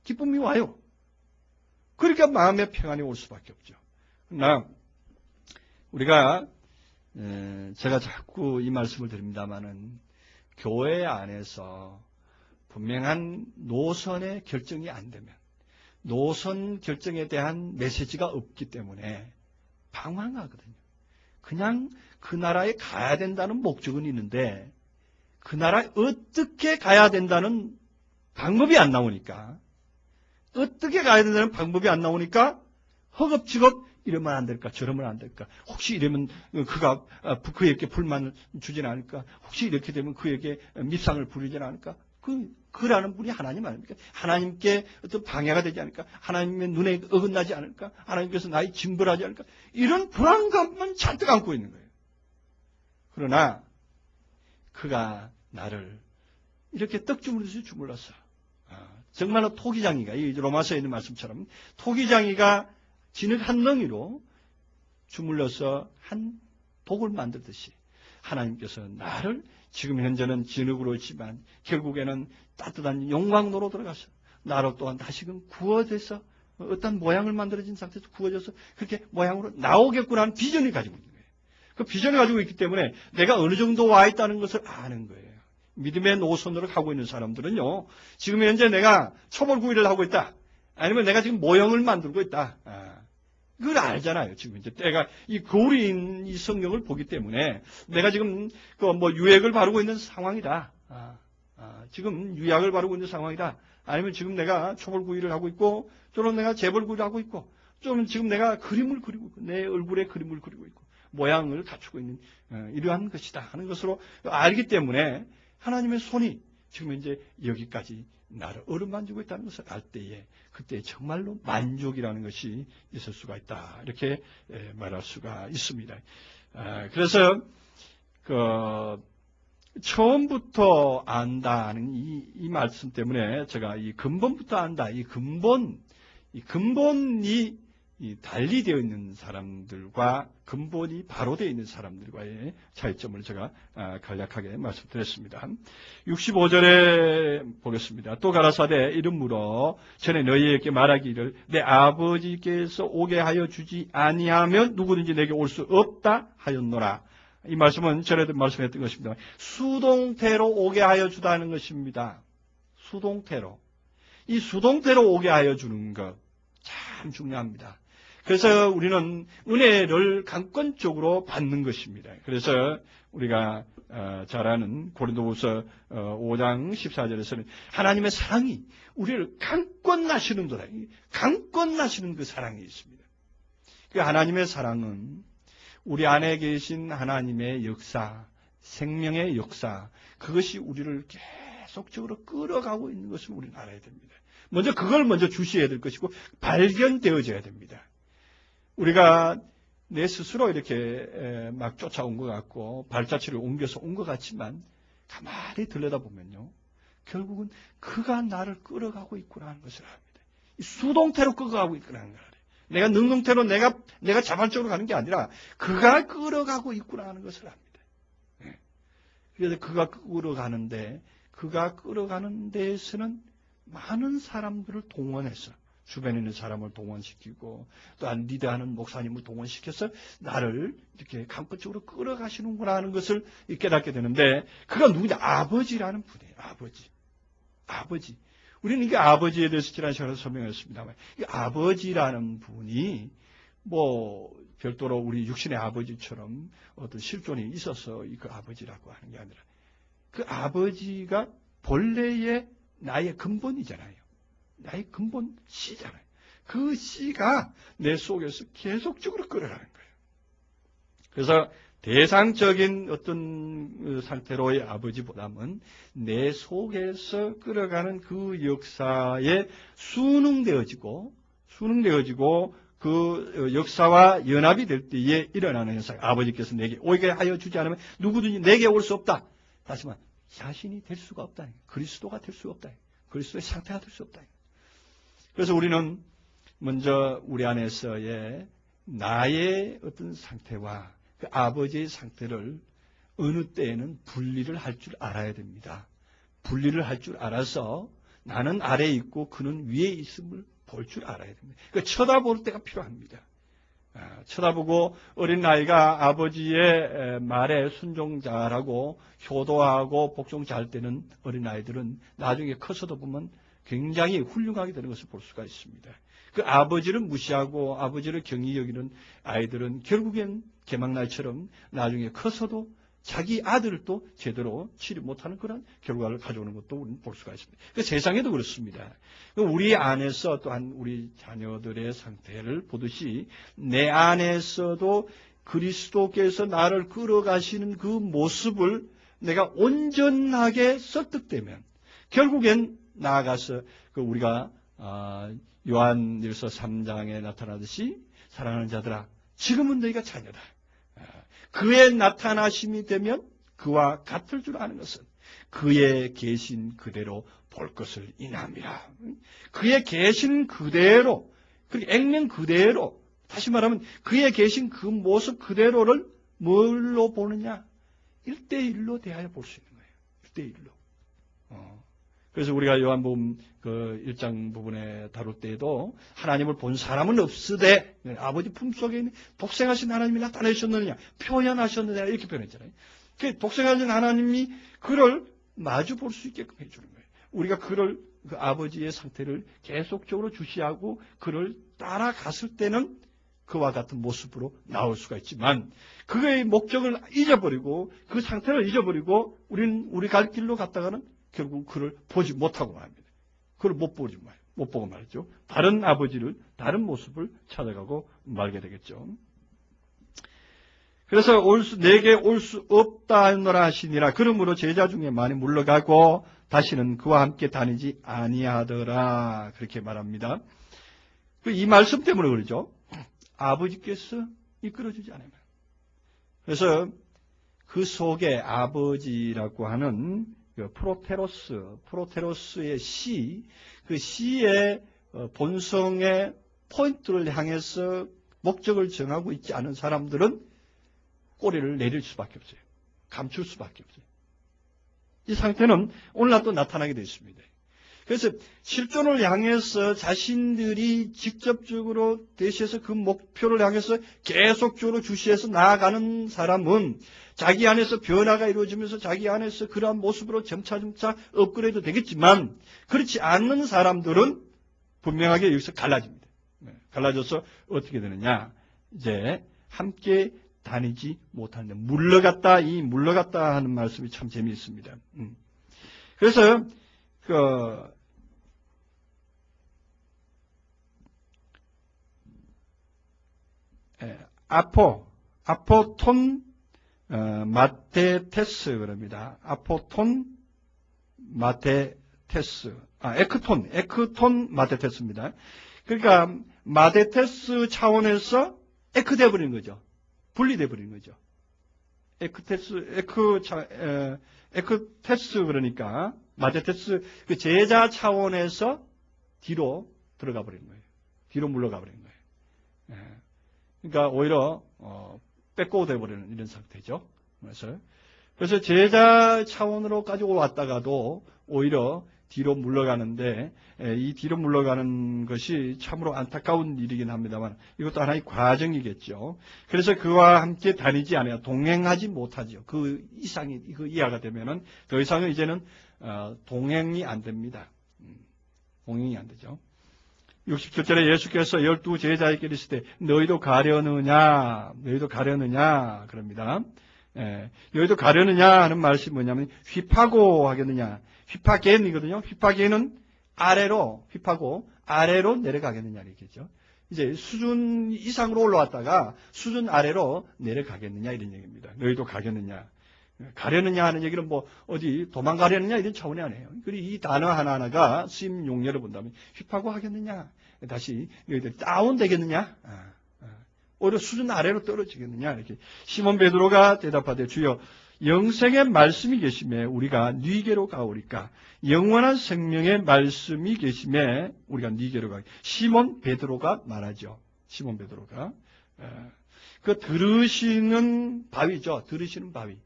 기쁨이 와요. 그러니까 마음의 평안이 올 수밖에 없죠. 그러나 우리가 제가 자꾸 이 말씀을 드립니다마는 교회 안에서 분명한 노선의 결정이 안 되면, 노선 결정에 대한 메시지가 없기 때문에 방황하거든요. 그냥 그 나라에 가야 된다는 목적은 있는데 그 나라에 어떻게 가야 된다는 방법이 안 나오니까, 어떻게 가야 된다는 방법이 안 나오니까 허겁지겁 이러면 안 될까, 저러면 안 될까, 혹시 이러면 그가 그에게 불만을 주진 않을까, 혹시 이렇게 되면 그에게 밉상을 부리진 않을까. 그라는 분이 하나님 아닙니까? 하나님께 어떤 방해가 되지 않을까, 하나님의 눈에 어긋나지 않을까, 하나님께서 나의 징벌하지 않을까, 이런 불안감만 잔뜩 안고 있는 거예요. 그러나 그가 나를 이렇게 떡주물듯이 주물렀어. 정말로 토기장이가, 이 로마서에 있는 말씀처럼 토기장이가 진흙 한 덩이로 주물러서 한 독을 만들듯이 하나님께서 나를 지금 현재는 진흙으로 있지만 결국에는 따뜻한 영광로로 들어가서 나로 또한 다시금 구워져서 어떤 모양을 만들어진 상태에서 구워져서 그렇게 모양으로 나오겠구나 하는 비전을 가지고 있는 거예요. 그 비전을 가지고 있기 때문에 내가 어느 정도 와 있다는 것을 아는 거예요. 믿음의 노선으로 가고 있는 사람들은요, 지금 현재 내가 초벌구이를 하고 있다, 아니면 내가 지금 모형을 만들고 있다, 그걸 알잖아요. 지금 이제 때가 이 거울인 이 성경을 보기 때문에 내가 지금 유액을 바르고 있는 상황이다, 지금 유약을 바르고 있는 상황이다, 아니면 지금 내가 초벌구이를 하고 있고, 또는 내가 재벌구이를 하고 있고, 또는 지금 내가 그림을 그리고 있고, 내 얼굴에 그림을 그리고 있고 모양을 갖추고 있는 이러한 것이다 하는 것으로 알기 때문에 하나님의 손이 지금 이제 여기까지 나를 어루만지고 있다는 것을 알 때에, 그때 정말로 만족이라는 것이 있을 수가 있다, 이렇게 말할 수가 있습니다. 그래서 처음부터 안다는 이 말씀 때문에 제가 이 근본부터 안다, 이 근본이 달리 되어 있는 사람들과 근본이 바로 되어 있는 사람들과의 차이점을 제가 간략하게 말씀드렸습니다. 65절에 보겠습니다. 또 가라사대 이름으로 전에 너희에게 말하기를 내 아버지께서 오게 하여 주지 아니하면 누구든지 내게 올 수 없다 하였노라. 이 말씀은 전에도 말씀했던 것입니다. 수동태로 오게 하여 주다는 것입니다. 수동태로. 이 수동태로 오게 하여 주는 것 참 중요합니다. 그래서 우리는 은혜를 강권적으로 받는 것입니다. 그래서 우리가 잘 아는 고린도후서 5장 14절에서는 하나님의 사랑이 우리를 강권나시는도다. 강권나시는 그 사랑이 있습니다. 그 하나님의 사랑은 우리 안에 계신 하나님의 역사, 생명의 역사, 그것이 우리를 계속적으로 끌어가고 있는 것을 우리는 알아야 됩니다. 그걸 먼저 주시해야 될 것이고 발견되어져야 됩니다. 우리가 내 스스로 이렇게 막 쫓아온 것 같고 발자취를 옮겨서 온 것 같지만 가만히 들여다보면요, 결국은 그가 나를 끌어가고 있구나 하는 것을 압니다. 수동태로 끌어가고 있구나 하는 것을 알아요. 내가 능동태로 내가 자발적으로 가는 게 아니라 그가 끌어가고 있구나 하는 것을 압니다. 그래서 그가 끌어가는 데에서는 많은 사람들을 동원해서 주변에 있는 사람을 동원시키고 또한 리더하는 목사님을 동원시켜서 나를 이렇게 강권적으로 끌어가시는구나 하는 것을 깨닫게 되는데, 그가 누구냐? 아버지라는 분이에요. 아버지. 우리는 이게 아버지에 대해서 지난 시간에 설명했습니다만, 이 아버지라는 분이 별도로 우리 육신의 아버지처럼 어떤 실존이 있어서 그 아버지라고 하는 게 아니라, 그 아버지가 본래의 나의 근본이잖아요. 나의 근본 씨잖아요. 그 씨가 내 속에서 계속적으로 끌어가는 거예요. 그래서 대상적인 어떤 상태로의 아버지보다는 내 속에서 끌어가는 그 역사에 순응되어지고 그 역사와 연합이 될 때에 일어나는 현상. 아버지께서 내게 오게 하여 주지 않으면 누구든지 내게 올 수 없다. 다시 말해, 자신이 될 수가 없다. 그리스도가 될 수가 없다. 그리스도의 상태가 될 수 없다. 그래서 우리는 먼저 우리 안에서의 나의 어떤 상태와 그 아버지의 상태를 어느 때에는 분리를 할 줄 알아야 됩니다. 분리를 할 줄 알아서 나는 아래에 있고 그는 위에 있음을 볼 줄 알아야 됩니다. 그러니까 쳐다볼 때가 필요합니다. 쳐다보고 어린아이가 아버지의 말에 순종 잘하고 효도하고 복종 잘 되는 어린아이들은 나중에 커서도 보면 굉장히 훌륭하게 되는 것을 볼 수가 있습니다. 그 아버지를 무시하고 아버지를 경히 여기는 아이들은 결국엔 개막날처럼 나중에 커서도 자기 아들을 또 제대로 치료 못하는 그런 결과를 가져오는 것도 우리는 볼 수가 있습니다. 그 세상에도 그렇습니다. 우리 안에서 또한 우리 자녀들의 상태를 보듯이 내 안에서도 그리스도께서 나를 끌어가시는 그 모습을 내가 온전하게 설득되면 결국엔 나아가서 우리가 요한일서 3장에 나타나듯이 사랑하는 자들아 지금은 너희가 자녀다. 그의 나타나심이 되면 그와 같을 줄 아는 것은 그의 계신 그대로 볼 것을 인함이라. 그의 계신 그대로, 액면 그대로, 다시 말하면 그의 계신 그 모습 그대로를 뭘로 보느냐? 1대1로 대하여 볼 수 있는 거예요. 1대1로. 그래서 우리가 요한복음 그 1장 부분에 다룰 때에도 하나님을 본 사람은 없으되 아버지 품속에 있는 독생하신 하나님이 나타내셨느냐 표현하셨느냐 이렇게 표현했잖아요. 그 독생하신 하나님이 그를 마주 볼 수 있게끔 해주는 거예요. 우리가 그 아버지의 상태를 계속적으로 주시하고 그를 따라갔을 때는 그와 같은 모습으로 나올 수가 있지만 그의 목적을 잊어버리고 그 상태를 잊어버리고 우리는 우리 갈 길로 갔다가는 결국 그를 보지 못하고 말입니다. 그걸 못 보고 말이죠. 다른 아버지를, 다른 모습을 찾아가고 말게 되겠죠. 그래서 내게 올 수 없다 하노라 하시니라. 그러므로 제자 중에 많이 물러가고 다시는 그와 함께 다니지 아니하더라. 그렇게 말합니다. 이 말씀 때문에 그러죠. 아버지께서 이끌어주지 않아요. 그래서 그 속에 아버지라고 하는 프로테로스의 씨, 그 씨의 본성의 포인트를 향해서 목적을 정하고 있지 않은 사람들은 꼬리를 내릴 수밖에 없어요. 감출 수밖에 없어요. 이 상태는 오늘날 또 나타나게 되어 있습니다. 그래서 실존을 향해서 자신들이 직접적으로 대시해서 그 목표를 향해서 계속적으로 주시해서 나아가는 사람은 자기 안에서 변화가 이루어지면서 자기 안에서 그러한 모습으로 점차 업그레이드 되겠지만 그렇지 않는 사람들은 분명하게 여기서 갈라집니다. 갈라져서 어떻게 되느냐. 이제 함께 다니지 못하는데 물러갔다. 이 물러갔다 하는 말씀이 참 재미있습니다. 그래서 아포톤 마테테스 그럽니다. 아포톤 마테테스. 에크톤 마테테스입니다. 그러니까 마테테스 차원에서 에크돼 버린 거죠. 분리돼 버린 거죠. 에크테스 그러니까 마테테스 그 제자 차원에서 뒤로 들어가 버린 거예요. 뒤로 물러가 버린 거예요. 그러니까 오히려 백고 돼버리는 이런 상태죠. 그래서 제자 차원으로까지 왔다가도 오히려 뒤로 물러가는데 이 뒤로 물러가는 것이 참으로 안타까운 일이긴 합니다만 이것도 하나의 과정이겠죠. 그래서 그와 함께 다니지 않아요. 동행하지 못하죠. 그 이상이 그 이하가 되면은 더 이상은 이제는 동행이 안 됩니다. 봉행이 안 되죠. 67절에 예수께서 12 제자에게 이르시되 너희도 가려느냐 그럽니다. 너희도 가려느냐 하는 말씀이 뭐냐면 휘파고 하겠느냐. 휘파겐이거든요. 휘파겐은 아래로 휘파고 아래로 내려가겠느냐 이렇겠죠. 이제 수준 이상으로 올라왔다가 수준 아래로 내려가겠느냐 이런 얘기입니다. 너희도 가겠느냐. 가려느냐 하는 얘기는 뭐 어디 도망가려느냐 이런 차원이 아니에요. 그리고 이 단어 하나하나가 쓰임 용례를 본다면 휘파고 하겠느냐. 다시 너희들 다운되겠느냐. 오히려 수준 아래로 떨어지겠느냐. 이렇게 시몬 베드로가 대답하되 주여 영생의 말씀이 계심에 우리가 네게로 가오리까. 영원한 생명의 말씀이 계심에 우리가 네게로 가오리까. 시몬 베드로가 말하죠. 시몬 베드로가. 그 들으시는 바위죠. 들으시는 바위.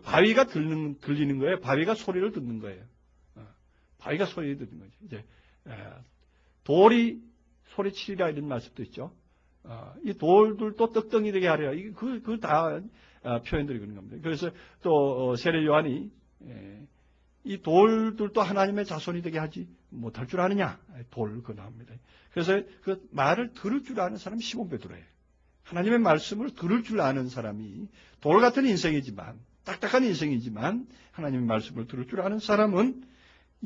바위가 들리는 거예요. 바위가 소리를 듣는 거예요. 바위가 소리를 듣는 거죠. 이제 돌이 소리치리라 이런 말씀도 있죠. 이 돌들도 떡덩이 되게 하리라. 그 다 표현들이 그런 겁니다. 그래서 또 세례 요한이 이 돌들도 하나님의 자손이 되게 하지 못할 줄 아느냐. 돌 그 나옵니다. 그래서 그 말을 들을 줄 아는 사람이 시몬 베드로예요. 하나님의 말씀을 들을 줄 아는 사람이 돌 같은 인생이지만 딱딱한 인생이지만 하나님의 말씀을 들을 줄 아는 사람은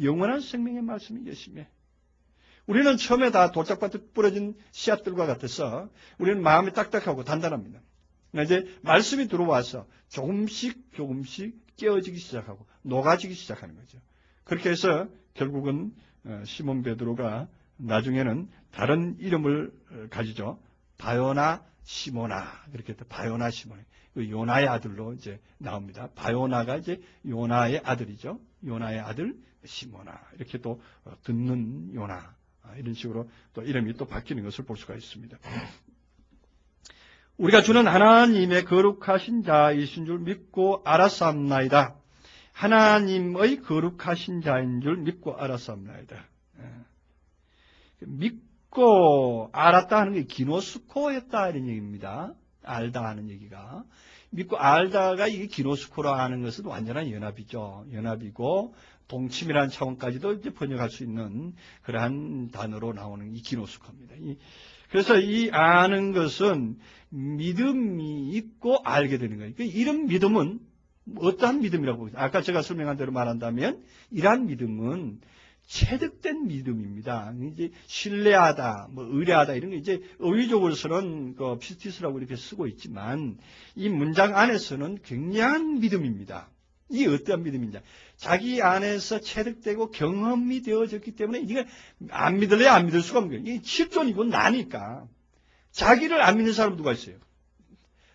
영원한 생명의 말씀이 계시며 우리는 처음에 다 돌짝밭에 뿌려진 씨앗들과 같아서 우리는 마음이 딱딱하고 단단합니다. 이제 말씀이 들어와서 조금씩 깨어지기 시작하고 녹아지기 시작하는 거죠. 그렇게 해서 결국은 시몬 베드로가 나중에는 다른 이름을 가지죠. 바요나 시모나 그렇게 바요나 시모나 그 요나의 아들로 이제 나옵니다. 바요나가 이제 요나의 아들이죠. 요나의 아들 시모나 이렇게 또 듣는 요나 이런 식으로 또 이름이 또 바뀌는 것을 볼 수가 있습니다. 우리가 주는 하나님의 거룩하신 자이신 줄 믿고 알았사옵나이다. 하나님의 거룩하신 자인 줄 믿고 알았사옵나이다. 믿고 알았다 하는 게 기노스코였다 이런 얘기입니다. 알다 하는 얘기가. 믿고 알다가 이게 기노스코라 하는 것은 완전한 연합이죠. 연합이고 동침이라는 차원까지도 이제 번역할 수 있는 그러한 단어로 나오는 이 기노스코입니다. 그래서 이 아는 것은 믿음이 있고 알게 되는 거예요. 이런 믿음은 어떠한 믿음이라고 보겠습니다. 아까 제가 설명한 대로 말한다면 이러한 믿음은 체득된 믿음입니다. 이제 신뢰하다, 의뢰하다 이런 게 이제 어휘적으로서는 그 피스티스라고 이렇게 쓰고 있지만 이 문장 안에서는 굉장한 믿음입니다. 이게 어떠한 믿음이냐? 자기 안에서 체득되고 경험이 되어졌기 때문에 이게 안 믿을래 안 믿을 수가 없는 거예요. 이게 실존이고 나니까. 자기를 안 믿는 사람 누가 있어요?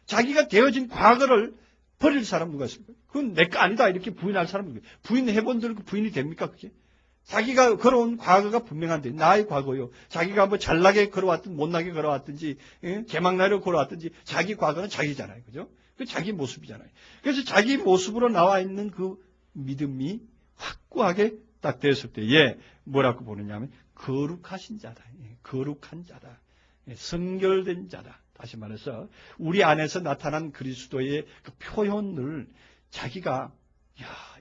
자기가 되어진 과거를 버릴 사람 누가 있습니까? 그건 내 거 아니다 이렇게 부인할 사람 누가 있어요? 부인해본 대로 부인이 됩니까 그게? 자기가 걸어온 과거가 분명한데 나의 과거요. 자기가 뭐 잘나게 걸어왔든 못나게 걸어왔든지 개막나게 걸어왔든지 자기 과거는 자기잖아요. 그죠? 그 자기 모습이잖아요. 그래서 자기 모습으로 나와 있는 그 믿음이 확고하게 딱 됐을 때에 뭐라고 보느냐 하면 거룩하신 자다. 거룩한 자다. 성결된 자다. 다시 말해서 우리 안에서 나타난 그리스도의 그 표현을 자기가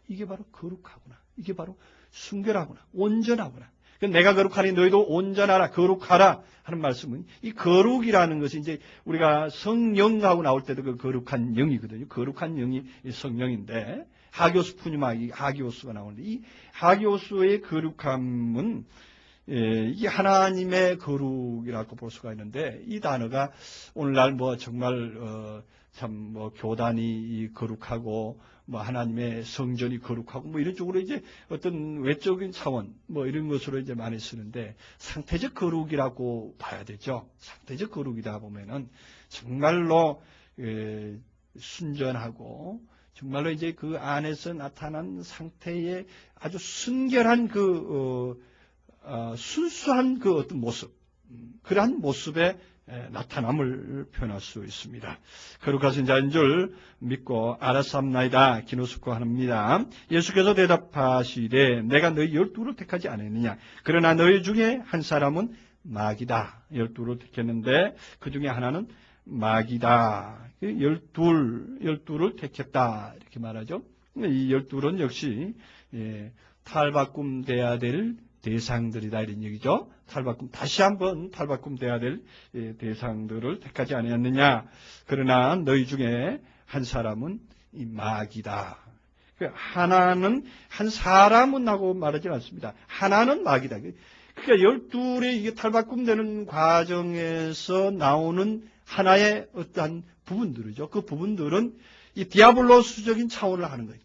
이게 바로 거룩하구나. 이게 바로 순결하구나. 온전하구나. 내가 거룩하니 너희도 온전하라. 거룩하라. 하는 말씀은 이 거룩이라는 것이 이제 우리가 성령하고 나올 때도 그 거룩한 영이거든요. 거룩한 영이 성령인데 하기오스 푸뉴마 이 하기오스가 나오는데 이 하기오스의 거룩함은 이게 하나님의 거룩이라고 볼 수가 있는데 이 단어가 오늘날 정말 참 교단이 거룩하고 하나님의 성전이 거룩하고 이런 쪽으로 이제 어떤 외적인 차원 이런 것으로 이제 많이 쓰는데 상태적 거룩이라고 봐야 되죠. 상태적 거룩이다 보면은 정말로 순전하고 정말로 이제 그 안에서 나타난 상태의 아주 순결한 순수한 그 어떤 모습, 그러한 모습의 나타남을 표현할 수 있습니다. 거룩하신 자인 줄 믿고 알았사옵나이다. 기노스코 합니다. 예수께서 대답하시되 내가 너희 12를 택하지 않았느냐. 그러나 너희 중에 한 사람은 마귀다. 12를 택했는데 그 중에 하나는 마귀다. 12를 택했다. 이렇게 말하죠. 이 12는 역시 탈바꿈돼야 될 대상들이다 이런 얘기죠. 탈바꿈 다시 한번 탈바꿈 돼야 될 대상들을 택하지 아니었느냐. 그러나 너희 중에 한 사람은 이 마귀다. 하나는 한 사람은 하고 말하지 않습니다. 하나는 마귀다. 그러니까 12의 이게 탈바꿈되는 과정에서 나오는 하나의 어떠한 부분들이죠. 그 부분들은 이 디아블로스적인 차원을 하는 거예요.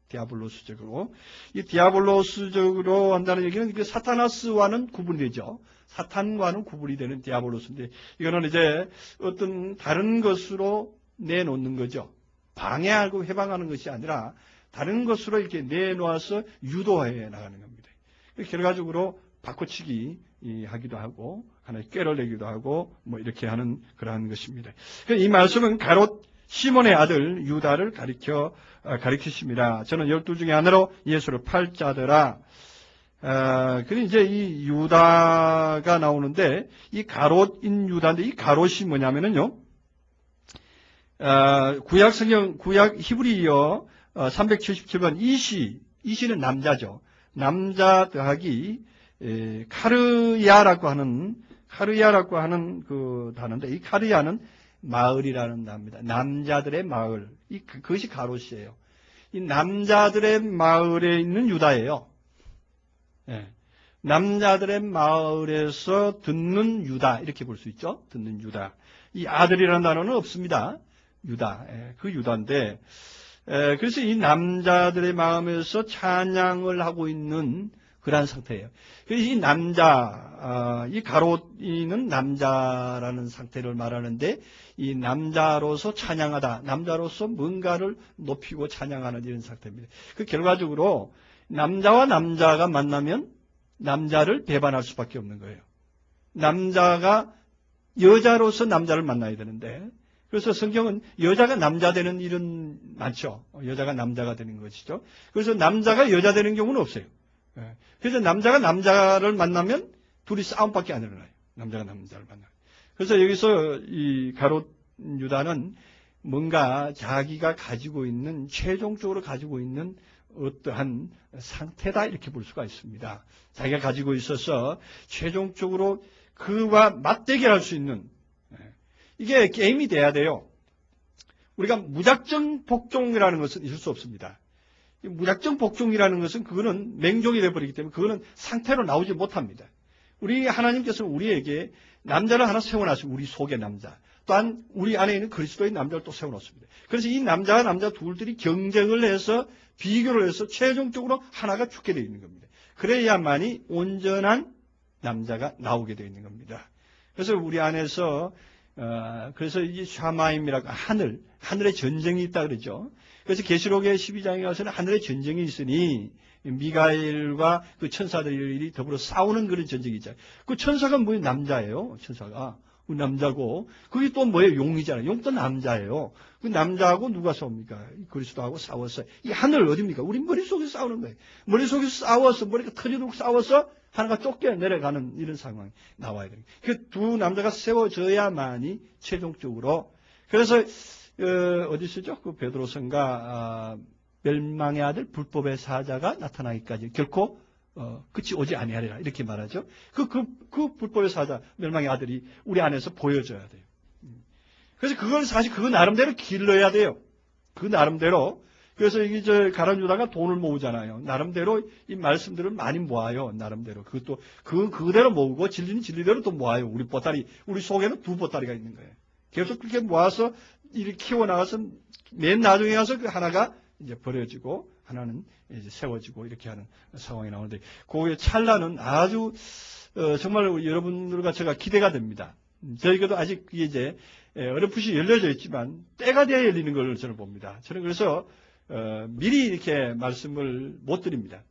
디아블로스적으로. 이 디아블로스적으로 한다는 얘기는 그 사타나스와는 구분되죠. 사탄과는 구분이 되는 디아블로스인데, 이거는 이제 어떤 다른 것으로 내놓는 거죠. 방해하고 해방하는 것이 아니라 다른 것으로 이렇게 내놓아서 유도해 나가는 겁니다. 결과적으로 바꿔치기 하기도 하고, 하나의 꾀를 내기도 하고, 뭐 이렇게 하는 그러한 것입니다. 이 말씀은 가롯 시몬의 아들 유다를 가리키십니다. 저는 12 중에 하나로 예수를 팔자더라. 그리고 이제 이 유다가 나오는데, 이 가롯인 유다인데, 이 가롯이 뭐냐면은요, 구약 히브리어 377번 이시는 남자죠. 남자 더하기 카르야라고 하는 그 단어인데, 이 카르야는 마을이라는 단어입니다. 남자들의 마을. 그것이 가롯이에요. 이 남자들의 마을에 있는 유다예요. 예. 남자들의 마을에서 듣는 유다, 이렇게 볼 수 있죠. 듣는 유다. 이 아들이라는 단어는 없습니다. 유다. 예. 그 유다인데, 그래서 이 남자들의 마음에서 찬양을 하고 있는 그러한 상태예요. 그래서 이 남자, 이 가롯이는 남자라는 상태를 말하는데, 이 남자로서 찬양하다, 남자로서 뭔가를 높이고 찬양하는 이런 상태입니다. 그 결과적으로 남자와 남자가 만나면 남자를 배반할 수밖에 없는 거예요. 남자가 여자로서 남자를 만나야 되는데, 그래서 성경은 여자가 남자 되는 일은 많죠. 여자가 남자가 되는 것이죠. 그래서 남자가 여자 되는 경우는 없어요. 그래서 남자가 남자를 만나면 둘이 싸움밖에 안 일어나요. 남자가 남자를 만나요. 그래서 여기서 이 가롯 유다는 뭔가 자기가 가지고 있는, 최종적으로 가지고 있는 어떠한 상태다, 이렇게 볼 수가 있습니다. 자기가 가지고 있어서 최종적으로 그와 맞대결할 수 있는, 이게 게임이 돼야 돼요. 우리가 무작정 복종이라는 것은 있을 수 없습니다. 무작정 복종이라는 것은 그거는 맹종이 되어버리기 때문에 그거는 상태로 나오지 못합니다. 우리 하나님께서는 우리에게 남자를 하나 세워놨어요. 우리 속의 남자. 또한 우리 안에 있는 그리스도의 남자를 또 세워놓습니다. 그래서 이 남자와 남자 둘들이 경쟁을 해서 비교를 해서 최종적으로 하나가 죽게 되어 있는 겁니다. 그래야만이 온전한 남자가 나오게 되어 있는 겁니다. 그래서 우리 안에서 그래서 이 샤마임이라고 하늘의 전쟁이 있다 그러죠. 그래서 계시록의 12장에 가서는 하늘의 전쟁이 있으니 미가엘과 그 천사들이 더불어 싸우는 그런 전쟁이 있잖아요. 그 천사가 뭐예요? 남자예요. 천사가. 그 남자고, 그게 또 뭐예요? 용이잖아요. 용도 남자예요. 그 남자하고 누가 싸웁니까? 그리스도하고 싸웠어요. 이 하늘 어딥니까? 우리 머릿속에서 싸우는 거예요. 머릿속에서 싸워서, 머리가 터지도록 싸워서 하나가 쫓겨 내려가는 이런 상황이 나와야 됩니다. 그 두 남자가 세워져야만이 최종적으로. 그래서 어디 쓰죠? 그 베드로서인가 멸망의 아들 불법의 사자가 나타나기까지 결코 끝이 오지 아니하리라, 이렇게 말하죠. 그 불법의 사자, 멸망의 아들이 우리 안에서 보여져야 돼요. 그래서 그걸 사실 그 나름대로 길러야 돼요. 그 나름대로. 그래서 이게 가룟 유다가 돈을 모으잖아요. 나름대로 이 말씀들을 많이 모아요. 나름대로. 그것도 그대로 모으고 진리는 진리대로 또 모아요. 우리 속에는 두 보따리가 있는 거예요. 계속 그렇게 모아서 이렇게 키워나가서 맨 나중에 가서 그 하나가 이제 버려지고 하나는 이제 세워지고 이렇게 하는 상황이 나오는데, 그 찰나는 아주 정말 여러분들과 제가 기대가 됩니다. 저희가도 아직 이제 어렴풋이 열려져 있지만 때가 돼야 열리는 걸 저는 봅니다. 저는 그래서 미리 이렇게 말씀을 못 드립니다.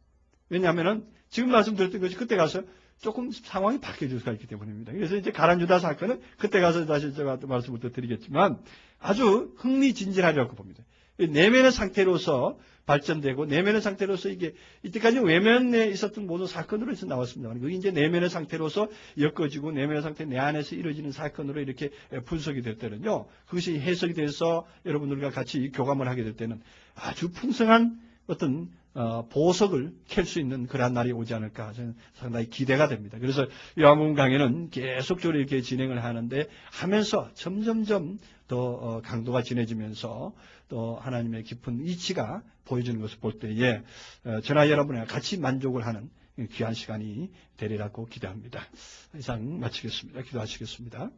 왜냐하면은 지금 말씀드렸던 것이 그때 가서 조금 상황이 바뀌어질 수가 있기 때문입니다. 그래서 이제 가룟 유다 사건은 그때 가서 다시 제가 또 말씀을 또 드리겠지만 아주 흥미진진하리라고 봅니다. 내면의 상태로서 발전되고 내면의 상태로서 이게 이때까지 외면에 있었던 모든 사건으로 해서 나왔습니다. 그게 이제 내면의 상태로서 엮어지고 내면의 상태 내 안에서 이루어지는 사건으로 이렇게 분석이 될 때는요, 그것이 해석이 돼서 여러분들과 같이 교감을 하게 될 때는 아주 풍성한 어떤 보석을 캘 수 있는 그러한 날이 오지 않을까 저는 상당히 기대가 됩니다. 그래서 요한복음 강의는 계속적으로 이렇게 진행을 하면서 점점점 더 강도가 진해지면서 또 하나님의 깊은 이치가 보여지는 것을 볼 때에 저나 여러분과 같이 만족을 하는 귀한 시간이 되리라고 기대합니다. 이상 마치겠습니다. 기도하시겠습니다.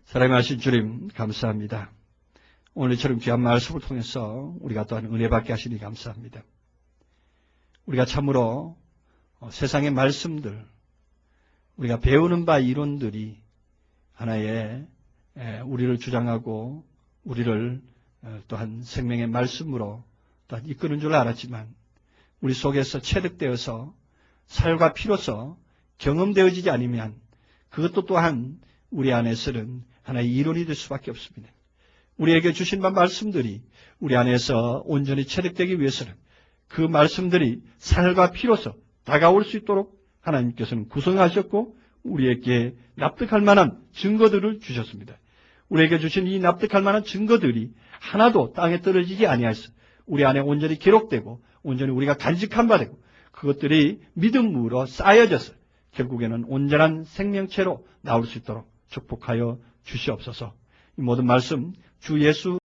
사랑하신 주님 감사합니다. 오늘처럼 귀한 말씀을 통해서 우리가 또한 은혜 받게 하시니 감사합니다. 우리가 참으로 세상의 말씀들, 우리가 배우는 바 이론들이 하나의 우리를 주장하고 우리를 또한 생명의 말씀으로 또한 이끄는 줄 알았지만 우리 속에서 체득되어서 살과 피로서 경험되어지지 않으면 그것도 또한 우리 안에서는 하나의 이론이 될 수밖에 없습니다. 우리에게 주신 말씀들이 우리 안에서 온전히 체득되기 위해서는 그 말씀들이 살과 피로서 다가올 수 있도록 하나님께서는 구성하셨고 우리에게 납득할 만한 증거들을 주셨습니다. 우리에게 주신 이 납득할 만한 증거들이 하나도 땅에 떨어지지 아니하여서 우리 안에 온전히 기록되고 온전히 우리가 간직한 바 되고 그것들이 믿음으로 쌓여져서 결국에는 온전한 생명체로 나올 수 있도록 축복하여 주시옵소서. 이 모든 말씀 주 예수